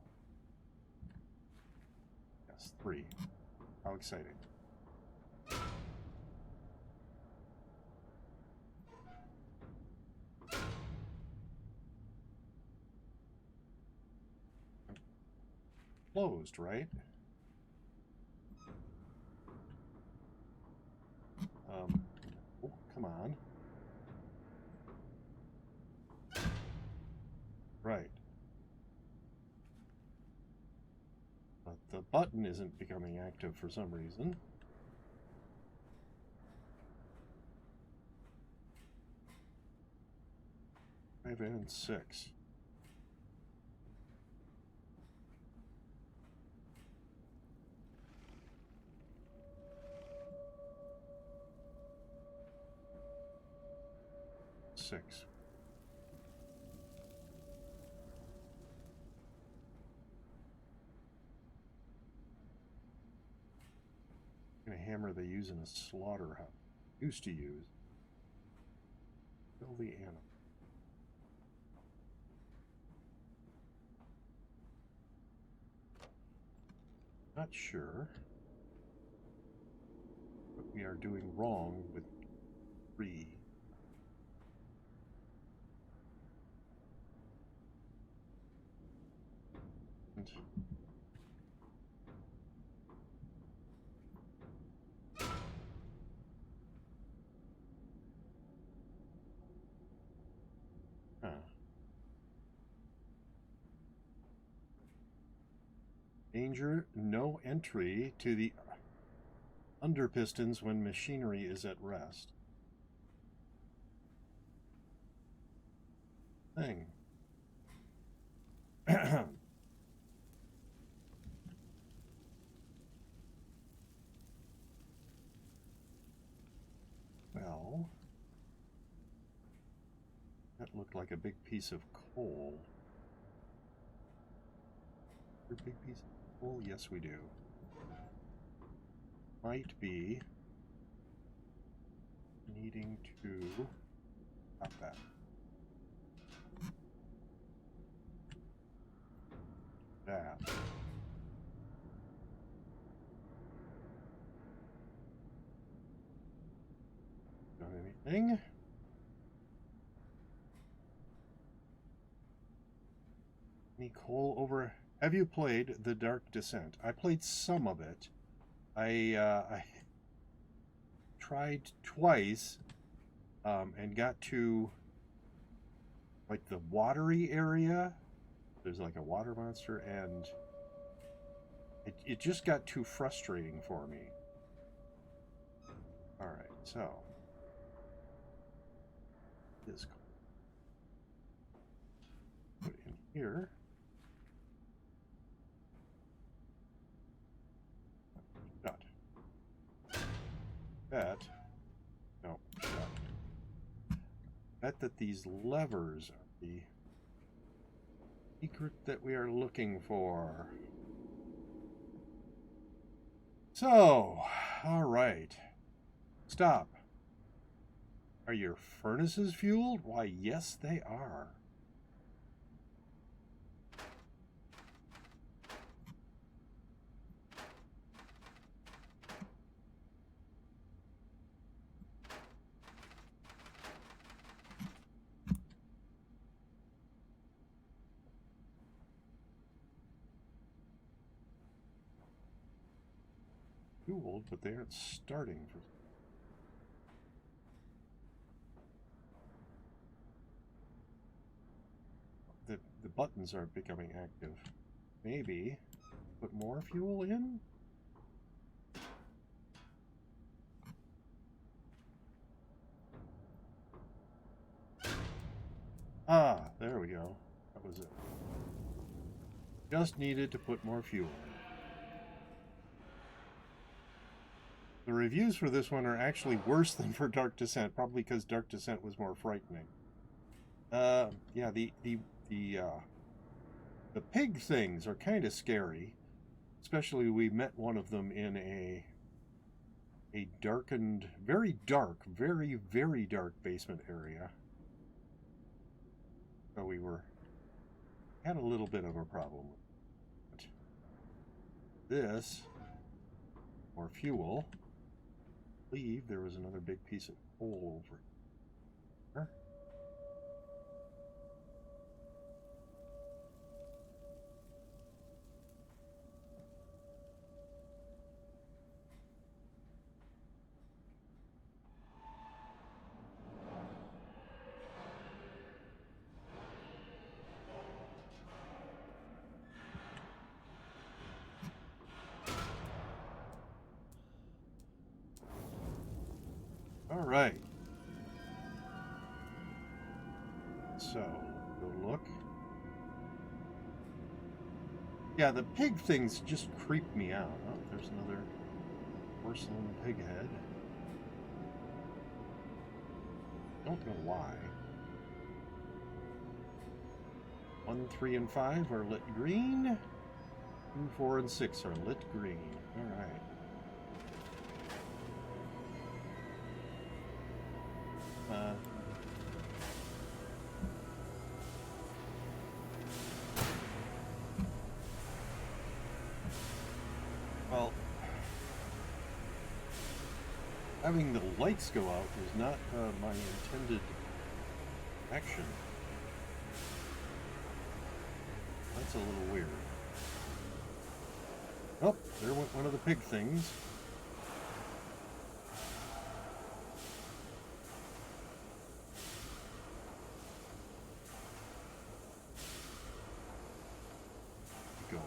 Yes, 3. How exciting. Closed, right? Oh, come on. Right. But the button isn't becoming active for some reason. Five and 6. Six. A hammer they use in a slaughterhouse. Used to use. Kill the animal. Not sure what we are doing wrong with 3. And danger, no entry to the under pistons when machinery is at rest. Thing. Well, that looked like a big piece of coal. A big piece of coal? Yes, we do. Might be needing to pop that. That. Got anything? Any coal over? Have you played The Dark Descent? I played some of it. I tried twice. and got to like the watery area. There's like a water monster, and it just got too frustrating for me. All right, so this put in here. Shut. Bet. No, shut. Bet that these levers are the secret that we are looking for. So, all right. Stop. Are your furnaces fueled? Why, yes, they are. Fueled, but they aren't starting for. The buttons aren't becoming active. Maybe put more fuel in? Ah, there we go. That was it. Just needed to put more fuel in. The reviews for this one are actually worse than for Dark Descent, probably because Dark Descent was more frightening. Yeah, the pig things are kind of scary. Especially we met one of them in a darkened, very dark, very, very dark basement area. So we had a little bit of a problem with it. This, more fuel. I believe there was another big piece of coal over here. All right. So, go look. Yeah, the pig things just creep me out. Oh, there's another porcelain pig head. Don't know why. 1, 3, and 5 are lit green. 2, 4, and 6 are lit green. All right. Well, having the lights go out was not my intended action. That's a little weird. Oh, there went one of the pig things. Going.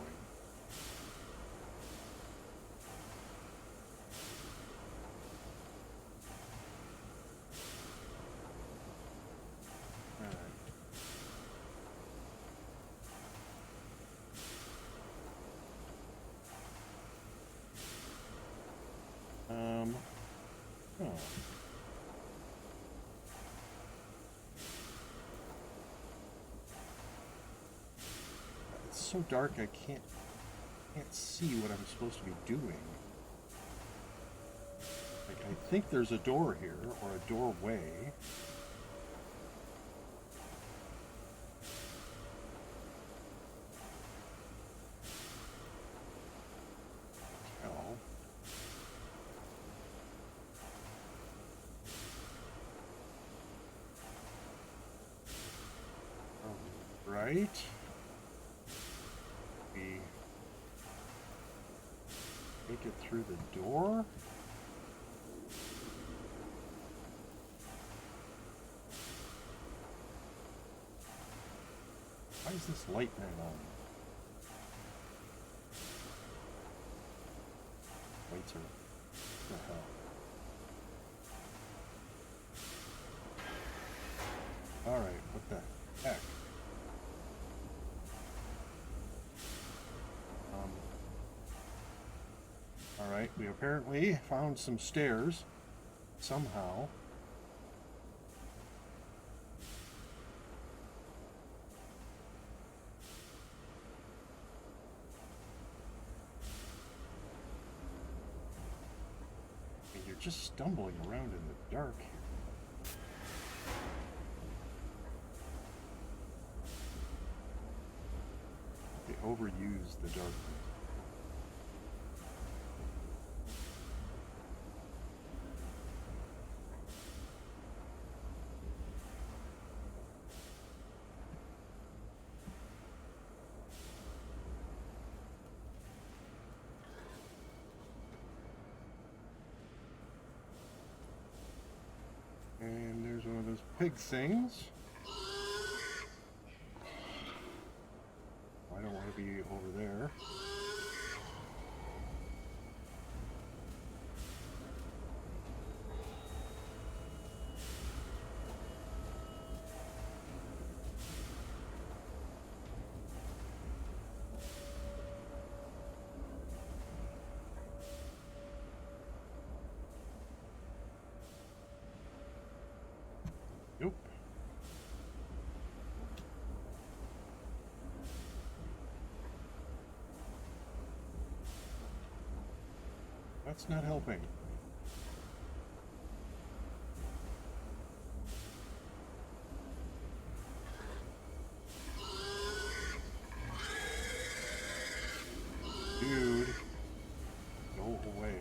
Oh. It's so dark I can't see what I'm supposed to be doing. Like, I think there's a door here, or a doorway. Right. We make it through the door. Why is this light not on? Lights are... What the hell? Alright, what the heck? Alright, we apparently found some stairs somehow. And you're just stumbling around in the dark here. They overuse the darkness. And there's one of those pig things. I don't want to be over there. Nope. That's not helping. Dude, go away.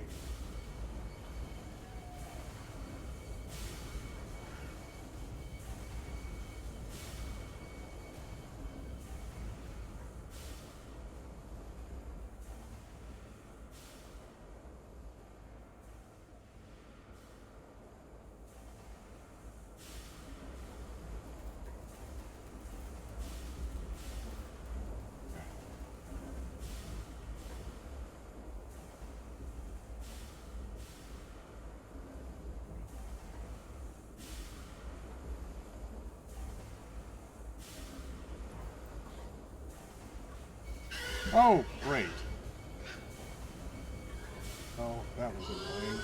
Oh, great. Oh, that was annoying.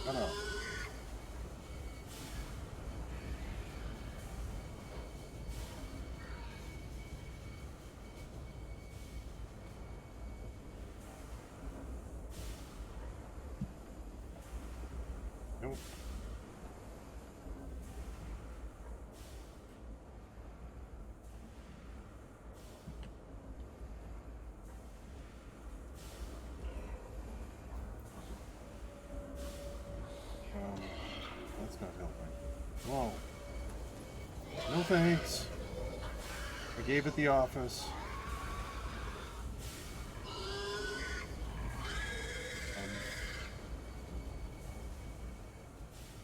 Shut up. Nope. That's not helping. Whoa. No thanks. I gave it the office.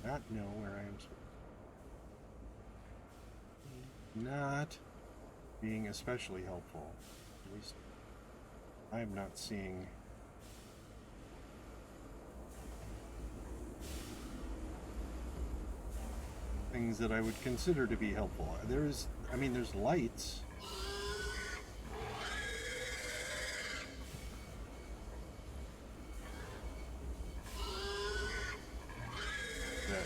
Not know where I am. Not being especially helpful. At least I am not seeing things that I would consider to be helpful. There's lights. That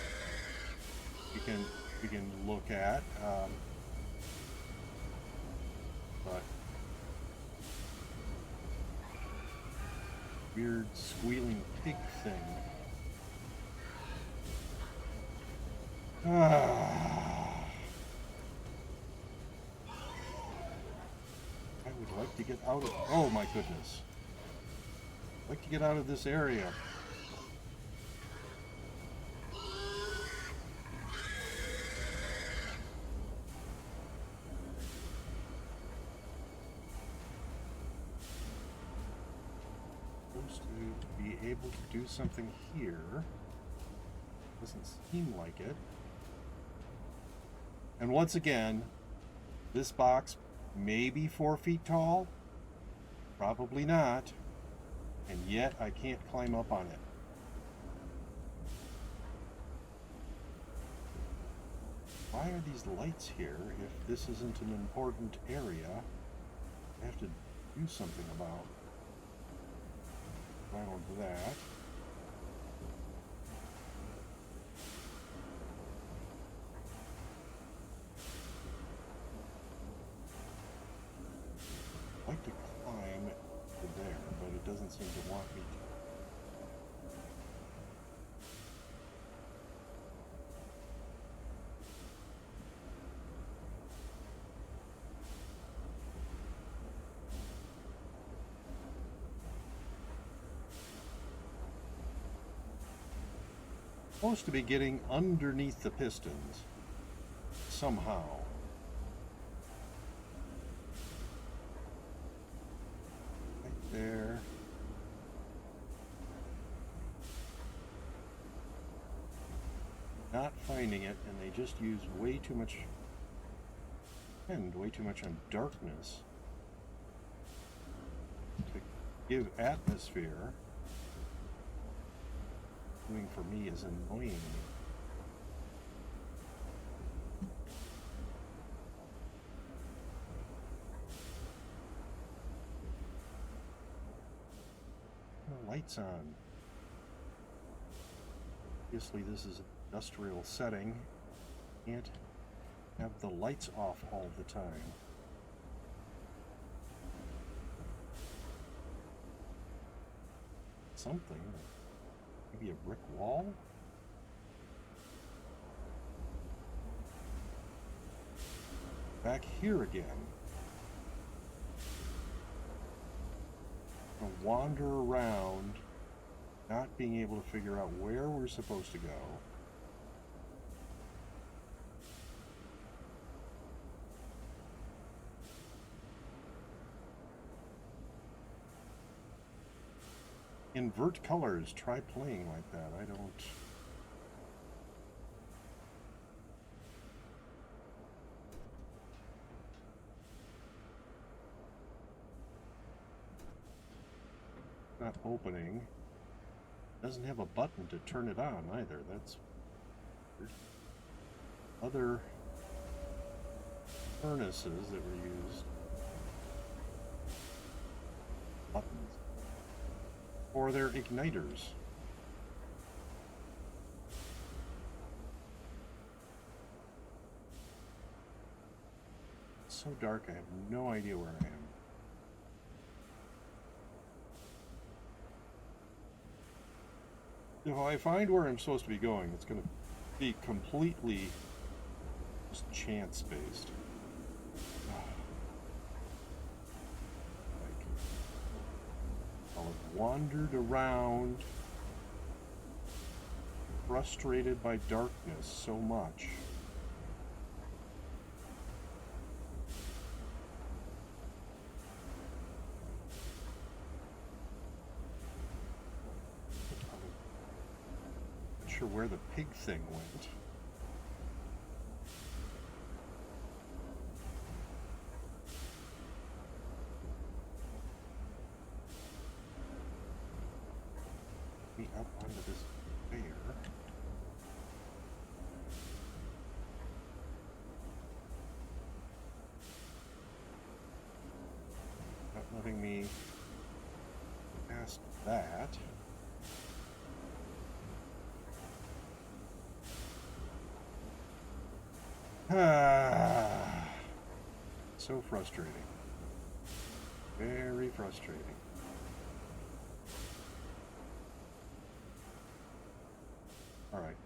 we can look at, but weird squealing pig thing. I would like to get out of... Oh my goodness. I'd like to get out of this area. be able to do something here. Doesn't seem like it. And once again, this box may be 4 feet tall. Probably not. And yet I can't climb up on it. Why are these lights here if this isn't an important area? I have to do something about that. I'd like to climb to there, but it doesn't seem to want me to. Supposed to be getting underneath the pistons somehow. Right there. Not finding it, and they just use way too much on darkness to give atmosphere. Doing for me is annoying me. The lights on. Obviously this is an industrial setting. Can't have the lights off all the time. Something. Maybe a brick wall? Back here again. Gonna wander around, not being able to figure out where we're supposed to go. Invert colors. Try playing like that. I don't... Not opening. Doesn't have a button to turn it on either. That's weird. Other furnaces that were used. Buttons. Or their igniters. It's so dark I have no idea where I am. If I find where I'm supposed to be going, it's going to be completely just chance-based. I'll have wandered around, frustrated by darkness so much. I'm not sure where the pig thing went. Up onto this bear. Not letting me past that. So frustrating. Very frustrating. Alright.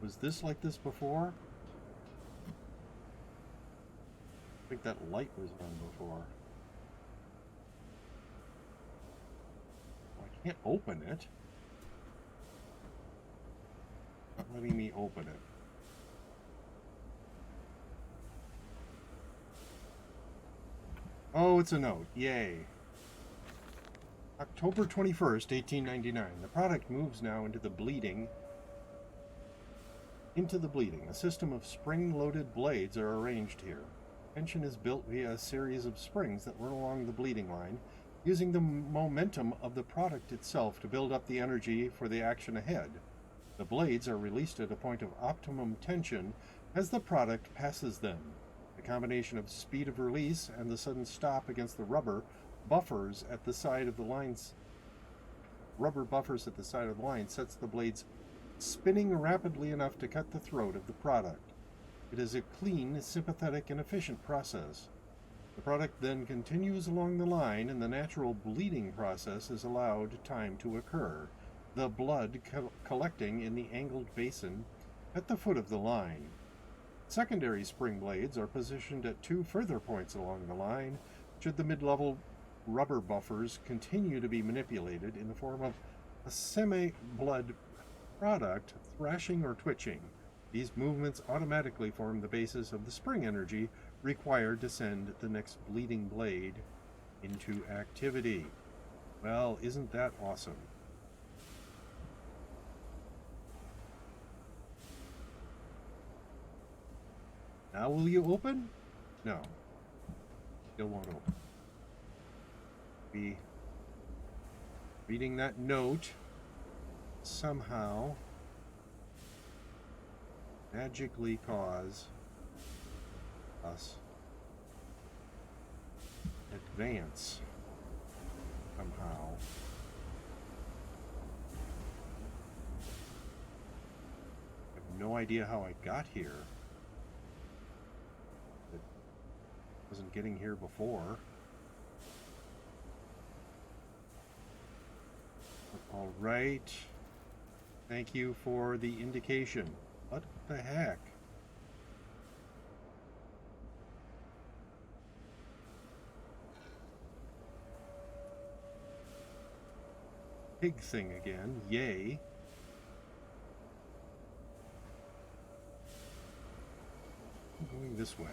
Was this like this before? I think that light was on before. I can't open it. Not letting me open it. Oh, it's a note. Yay. October 21st, 1899. The product moves now into the bleeding. A system of spring-loaded blades are arranged here. Tension is built via a series of springs that run along the bleeding line, using the momentum of the product itself to build up the energy for the action ahead. The blades are released at a point of optimum tension as the product passes them. The combination of speed of release and the sudden stop against the rubber buffers at the side of the line sets the blades spinning rapidly enough to cut the throat of the product. It is a clean, sympathetic, and efficient process. The product then continues along the line, and the natural bleeding process is allowed time to occur, the blood collecting in the angled basin at the foot of the line. Secondary spring blades are positioned at two further points along the line, should the mid-level rubber buffers continue to be manipulated in the form of a semi-blood product thrashing or twitching. These movements automatically form the basis of the spring energy required to send the next bleeding blade into activity. Well, isn't that awesome? Now will you open? No. Still won't open. Be reading that note somehow magically cause us advance somehow. I have no idea how I got here. It wasn't getting here before. All right. Thank you for the indication. What the heck? Pig thing again. Yay. I'm going this way.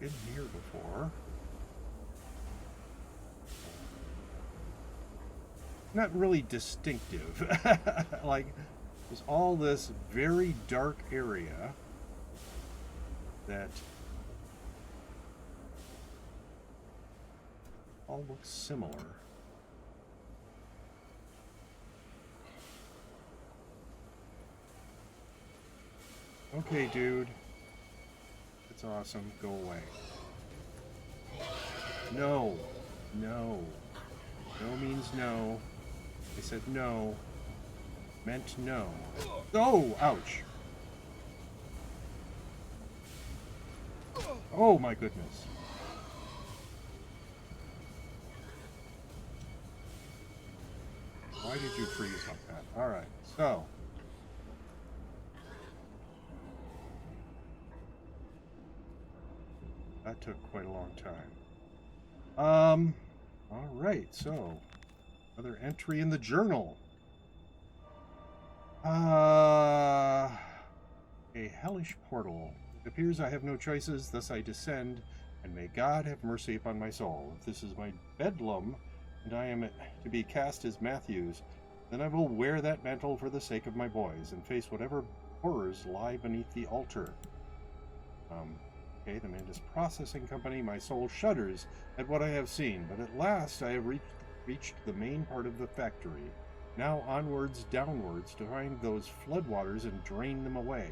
Been here before. Not really distinctive. Like, there's all this very dark area that all looks similar. Okay, dude. It's awesome. Go away. No. No. No means no. I said no. Meant no. Oh, ouch. Oh my goodness. Why did you freeze like that? Alright, so. That took quite a long time. Alright, so. Another entry in the journal. A hellish portal. It appears I have no choices, thus I descend, and may God have mercy upon my soul. If this is my bedlam, and I am to be cast as Matthews, then I will wear that mantle for the sake of my boys, and face whatever horrors lie beneath the altar. Okay, the Mandus Processing Company, my soul shudders at what I have seen, but at last I have reached the main part of the factory. Now onwards, downwards, to find those floodwaters and drain them away.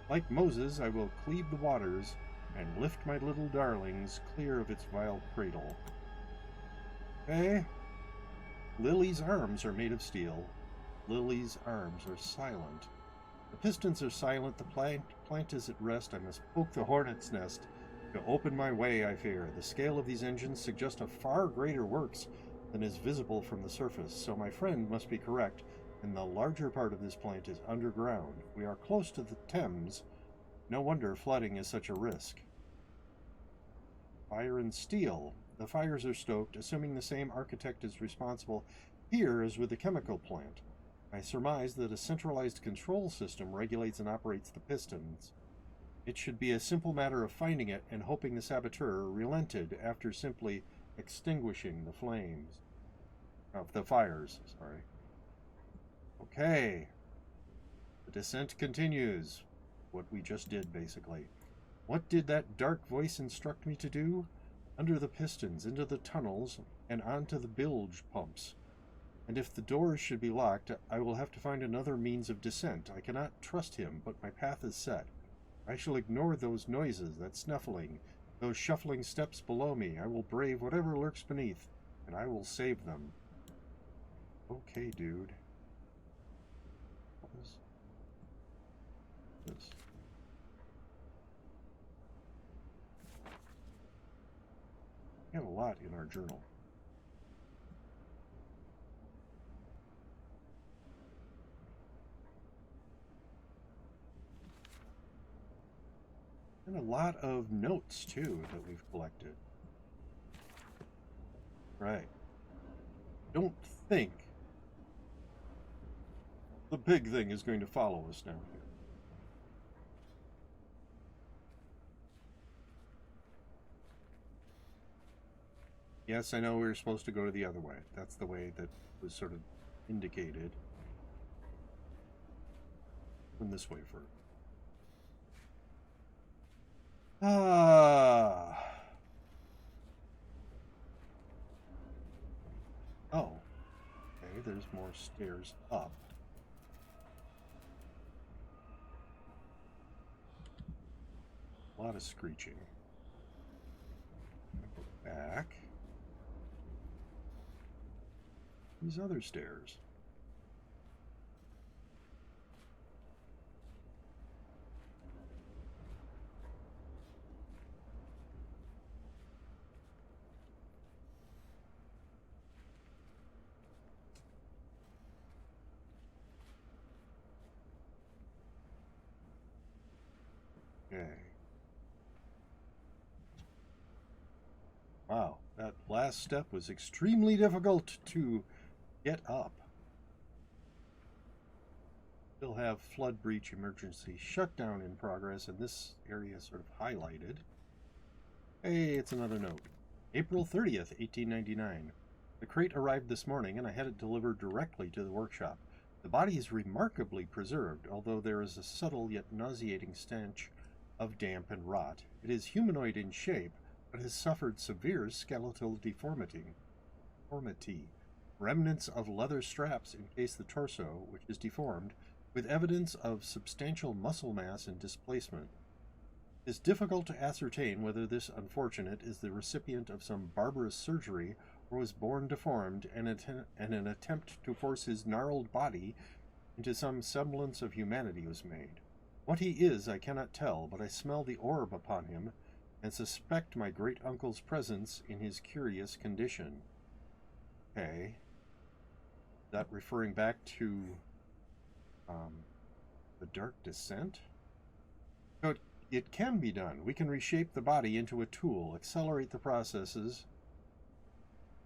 Like Moses, I will cleave the waters and lift my little darlings clear of its vile cradle. Okay. Lily's arms are made of steel. Lily's arms are silent. The pistons are silent. The plant is at rest. I must poke the hornet's nest to open my way, I fear. The scale of these engines suggests a far greater works than is visible from the surface, so my friend must be correct. and the larger part of this plant is underground. We are close to the Thames. No wonder flooding is such a risk. Fire and steel. The fires are stoked, assuming the same architect is responsible here as with the chemical plant. I surmise that a centralized control system regulates and operates the pistons. It should be a simple matter of finding it and hoping the saboteur relented after simply extinguishing the flames. Of the fires, sorry. Okay. The descent continues. What we just did, basically. What did that dark voice instruct me to do? Under the pistons, into the tunnels, and onto the bilge pumps. And if the doors should be locked, I will have to find another means of descent. I cannot trust him, but my path is set. I shall ignore those noises, that snuffling, those shuffling steps below me. I will brave whatever lurks beneath, and I will save them. Okay, dude. What is this? We have a lot in our journal. And a lot of notes, too, that we've collected. Right. Don't think the big thing is going to follow us down here. Yes, I know we were supposed to go to the other way. That's the way that was sort of indicated. From this way first. Oh, okay, there's more stairs up. A lot of screeching. Go back. These other stairs. Okay. Wow, that last step was extremely difficult to get up. Still have flood breach emergency shutdown in progress, and this area sort of highlighted. Hey, it's another note. April 30th, 1899. The crate arrived this morning, and I had it delivered directly to the workshop. The body is remarkably preserved, although there is a subtle yet nauseating stench of damp and rot. It is humanoid in shape, but has suffered severe skeletal deformity. Remnants of leather straps encase the torso, which is deformed, with evidence of substantial muscle mass and displacement. It is difficult to ascertain whether this unfortunate is the recipient of some barbarous surgery or was born deformed, and an attempt to force his gnarled body into some semblance of humanity was made. What he is I cannot tell, but I smell the orb upon him, and suspect my great-uncle's presence in his curious condition. Okay. Is that referring back to the Dark Descent? So it can be done. We can reshape the body into a tool, accelerate the processes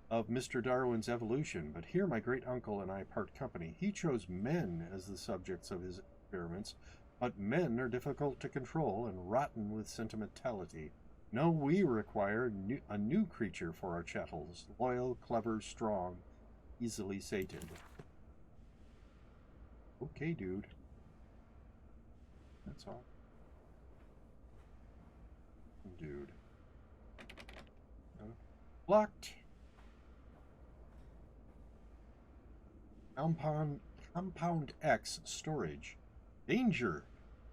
of Mr. Darwin's evolution, but here my great-uncle and I part company. He chose men as the subjects of his experiments, but men are difficult to control and rotten with sentimentality. No, we require a new creature for our chattels, loyal, clever, strong, easily sated. Okay, dude. That's all. Dude. Blocked. Compound X storage. Danger.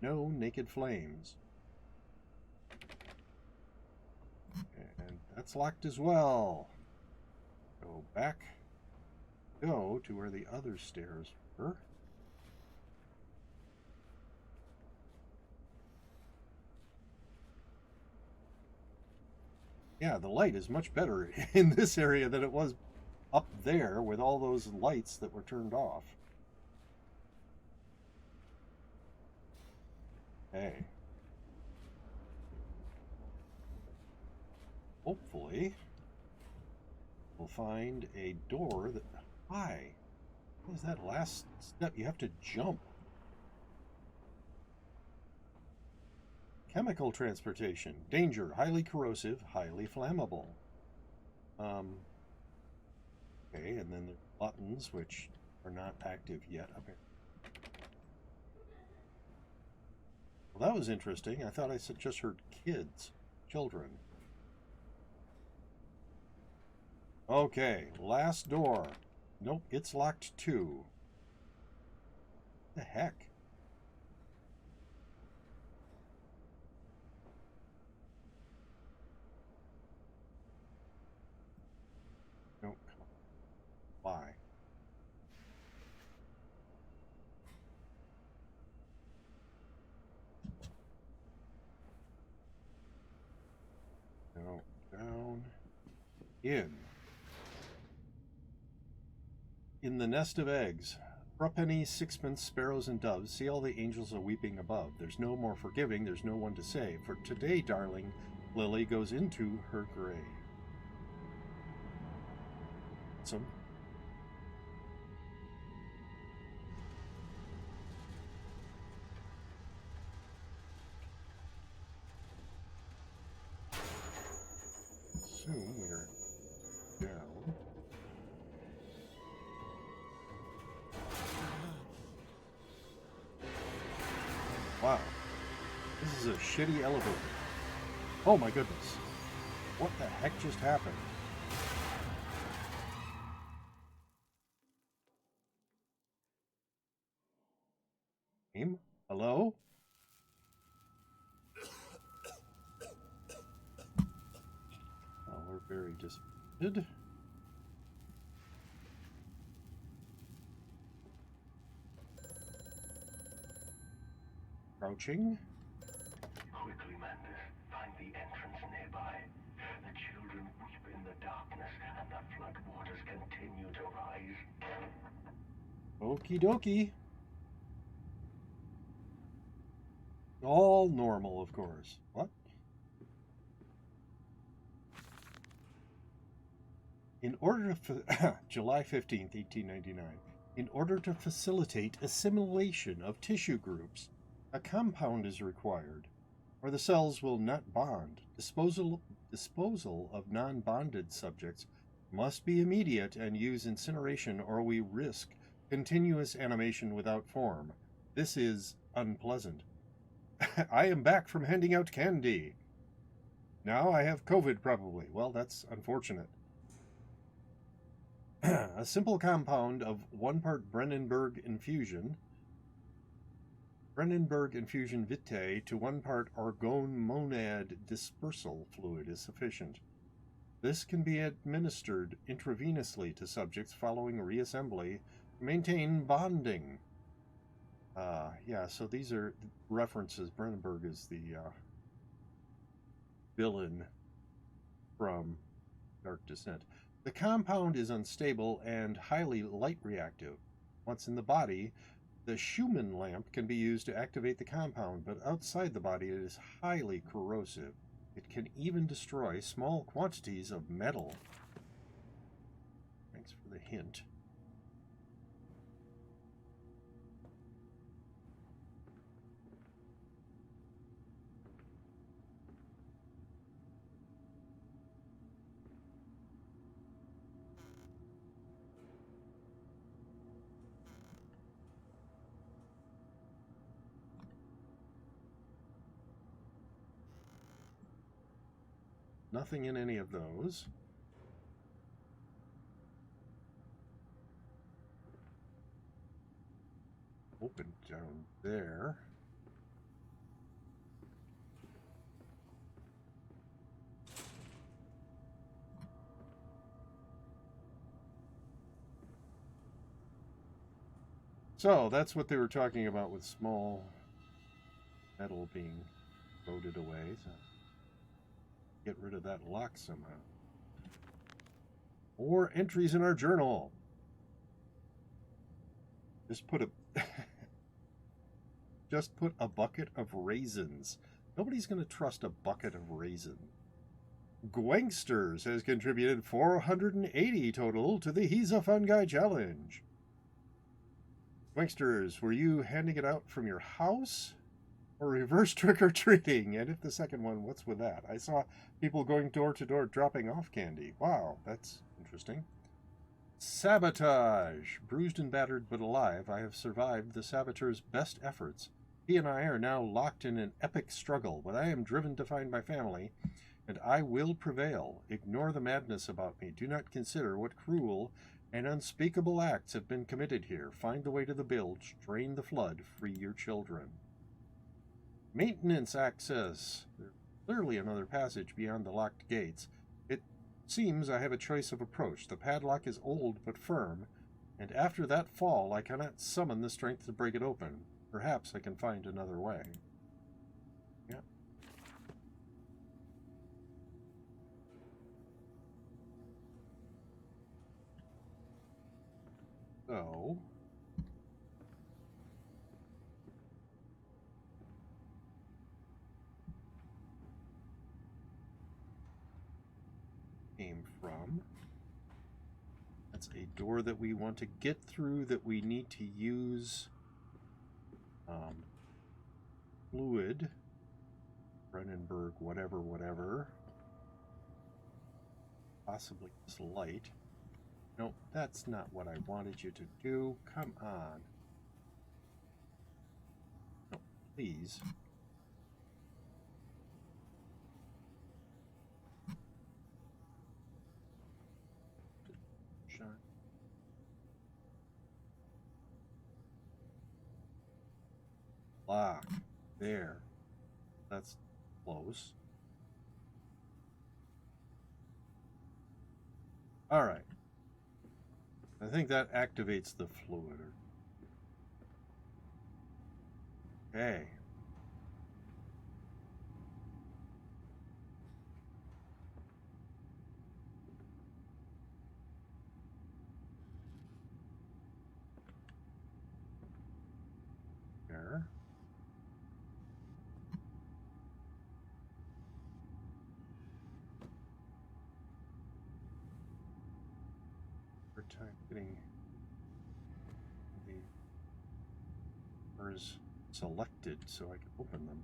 No naked flames. And that's locked as well. Go back. Go to where the other stairs were. Yeah, the light is much better in this area than it was up there with all those lights that were turned off. Okay. Hopefully, we'll find a door that... Why? What is that last step? You have to jump. Chemical transportation. Danger. Highly corrosive. Highly flammable. Okay, and then the buttons, which are not active yet. Okay. Well, that was interesting. I thought I just heard kids. Children. Okay, last door. Nope, it's locked too. What the heck? Nope. Why? No, down. In the nest of eggs. For a penny, sixpence, sparrows and doves, see all the angels are weeping above. There's no more forgiving, there's no one to save. For today, darling, Lily goes into her grave. Awesome. Assume we're down. Wow. This is a shitty elevator. Oh my goodness. What the heck just happened? Name? Hello? Oh, we're very disappointed. Crouching. Quickly, Mandus, find the entrance nearby. The children weep in the darkness, and the flood waters continue to rise. Okie dokie. All normal, of course. What? In order to... July 15th, 1899. In order to facilitate assimilation of tissue groups, a compound is required, or the cells will not bond. Disposal of non-bonded subjects must be immediate and use incineration, or we risk continuous animation without form. This is unpleasant. I am back from handing out candy. Now I have COVID, probably. Well, that's unfortunate. A simple compound of 1 part Brennenberg infusion vitae to 1 part argon monad dispersal fluid is sufficient. This can be administered intravenously to subjects following reassembly to maintain bonding. Yeah, so these are references. Brennenberg is the villain from Dark Descent. The compound is unstable and highly light reactive. Once in the body, the Schumann lamp can be used to activate the compound, but outside the body it is highly corrosive. It can even destroy small quantities of metal. Thanks for the hint. Nothing in any of those. Open down there. So that's what they were talking about with small metal being voted away. So get rid of that lock somehow. More entries in our journal. Just put a just put a bucket of raisins. Nobody's going to trust a bucket of raisins. Gwangsters has contributed 480 total to the He's a Fun Guy challenge. Gwangsters, were you handing it out from your house or reverse trick-or-treating? And if the second one, what's with that? I saw people going door to door dropping off candy. Wow, that's interesting. Sabotage. Bruised and battered but alive, I have survived the saboteur's best efforts. He and I are now locked in an epic struggle, but I am driven to find my family, and I will prevail. Ignore the madness about me. Do not consider what cruel and unspeakable acts have been committed here. Find the way to the bilge, drain the flood, free your children. Maintenance access. There's clearly another passage beyond the locked gates. It seems I have a choice of approach. The padlock is old but firm, and after that fall I cannot summon the strength to break it open. Perhaps I can find another way. Yeah. So, came from. That's a door that we want to get through, that we need to use fluid, Brennenberg, whatever. Possibly this light. No, that's not what I wanted you to do. Come on. No, please. Shine. Lock. There. That's close. All right. I think that activates the fluid. Okay. There. Time getting the doors selected so I can open them.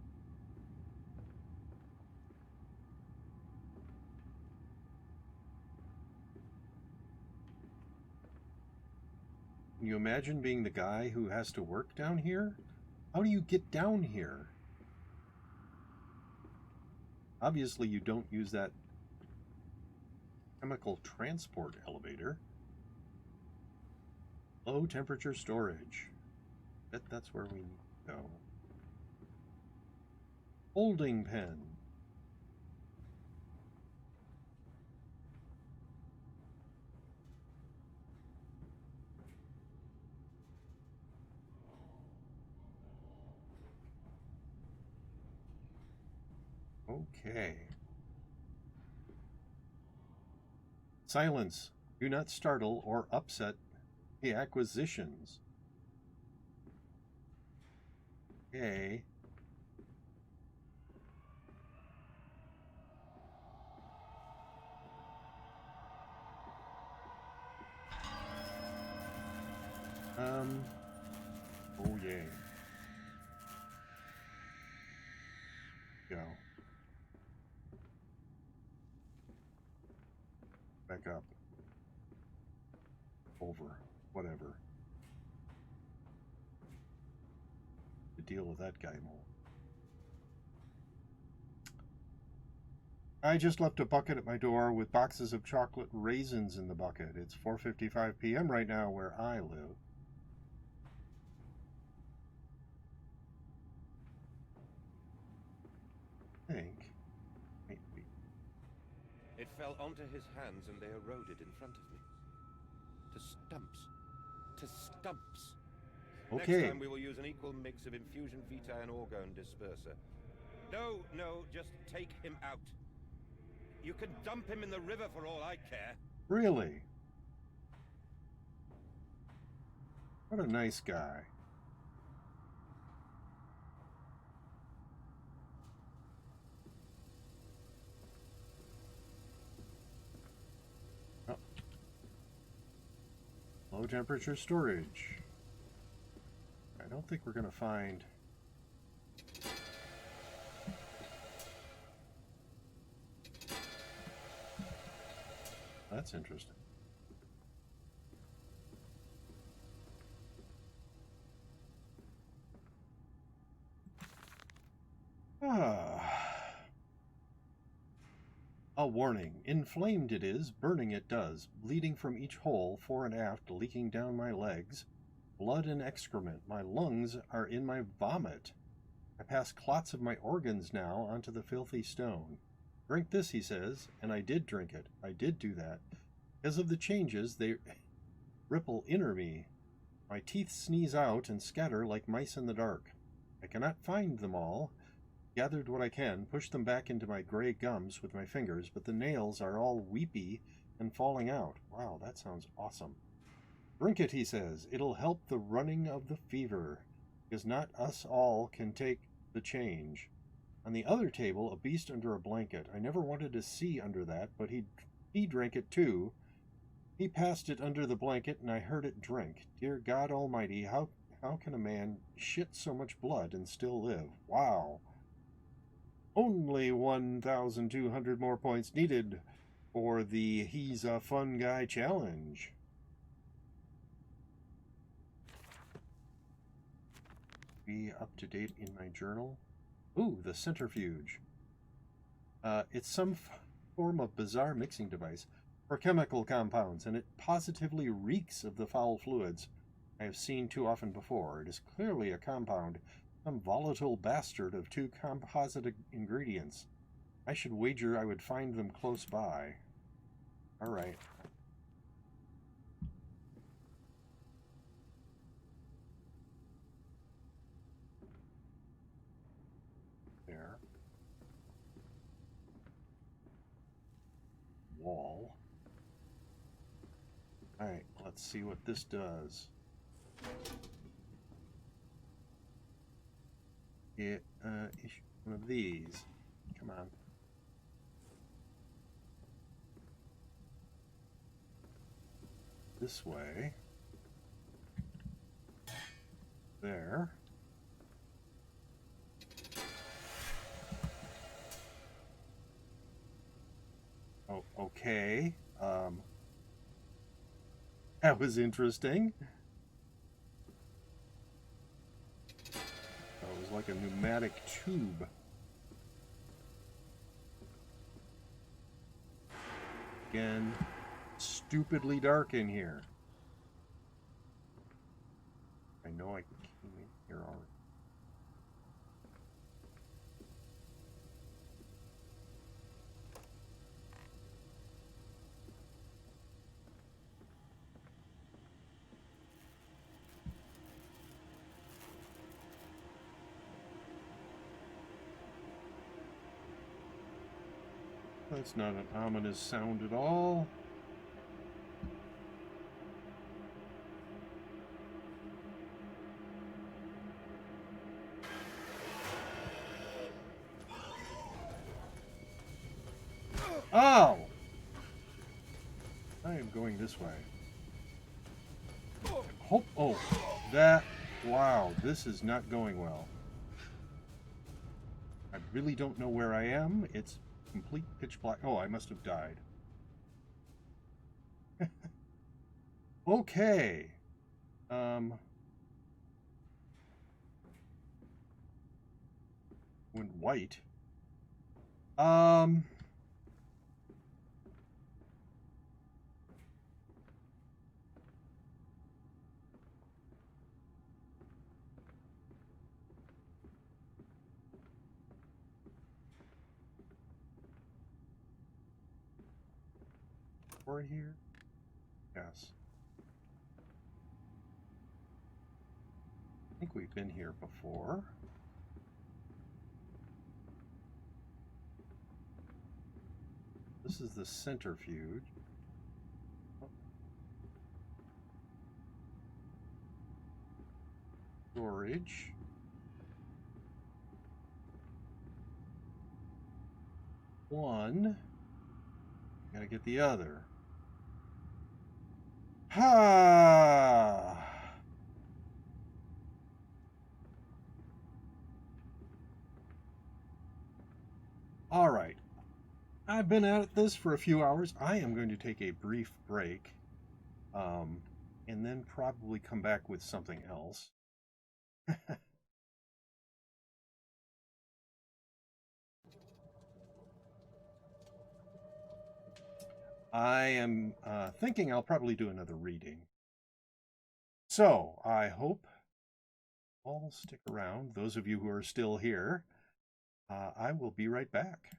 Can you imagine being the guy who has to work down here? How do you get down here? Obviously you don't use that chemical transport elevator. Low temperature storage. Bet that's where we need to go. Holding pen. Okay. Silence. Do not startle or upset the acquisitions. Okay. Oh yeah. Go. Back up. Over. Whatever. To deal with that guy more. I just left a bucket at my door with boxes of chocolate raisins in the bucket. It's 4:55 p.m. right now where I live. I think. Maybe. It fell onto his hands and they eroded in front of me. To stumps. To stumps. Okay. Next time we will use an equal mix of infusion vitae and orgone disperser. No, just take him out. You can dump him in the river for all I care. Really? What a nice guy. Low temperature storage. I don't think we're going to find... That's interesting. A warning. Inflamed it is, burning it does, bleeding from each hole, fore and aft, leaking down my legs. Blood and excrement. My lungs are in my vomit. I pass clots of my organs now onto the filthy stone. Drink this, he says, and I did drink it. I did do that. Because of the changes, they ripple inner me. My teeth sneeze out and scatter like mice in the dark. I cannot find them all. Gathered what I can, pushed them back into my gray gums with my fingers, but the nails are all weepy and falling out. Wow, that sounds awesome. Drink it, he says. It'll help the running of the fever, because not us all can take the change. On the other table, a beast under a blanket. I never wanted to see under that, but he drank it too. He passed it under the blanket, and I heard it drink. Dear God Almighty, how can a man shit so much blood and still live? Wow. Only 1,200 more points needed for the He's a Fun Guy challenge. Be up to date in my journal. Ooh, the centrifuge. It's some form of bizarre mixing device for chemical compounds, and it positively reeks of the foul fluids I have seen too often before. It is clearly a compound, some volatile bastard of two composite ingredients. I should wager I would find them close by. All right. There. Wall. All right, let's see what this does. Issue one of these. Come on. This way. There. Oh, okay. That was interesting. It was like a pneumatic tube. Again, stupidly dark in here. I know I came in here already. That's not an ominous sound at all. Oh! I am going this way. Oh, that, wow, this is not going well. I really don't know where I am. It's complete pitch black. Oh, I must have died. Okay. Went white. We're here? Yes. I think we've been here before. This is the centrifuge. Storage. One. Gotta get the other. Ah. All right. I've been at this for a few hours. I am going to take a brief break, and then probably come back with something else. I am thinking I'll probably do another reading. So I hope all stick around. Those of you who are still here, I will be right back.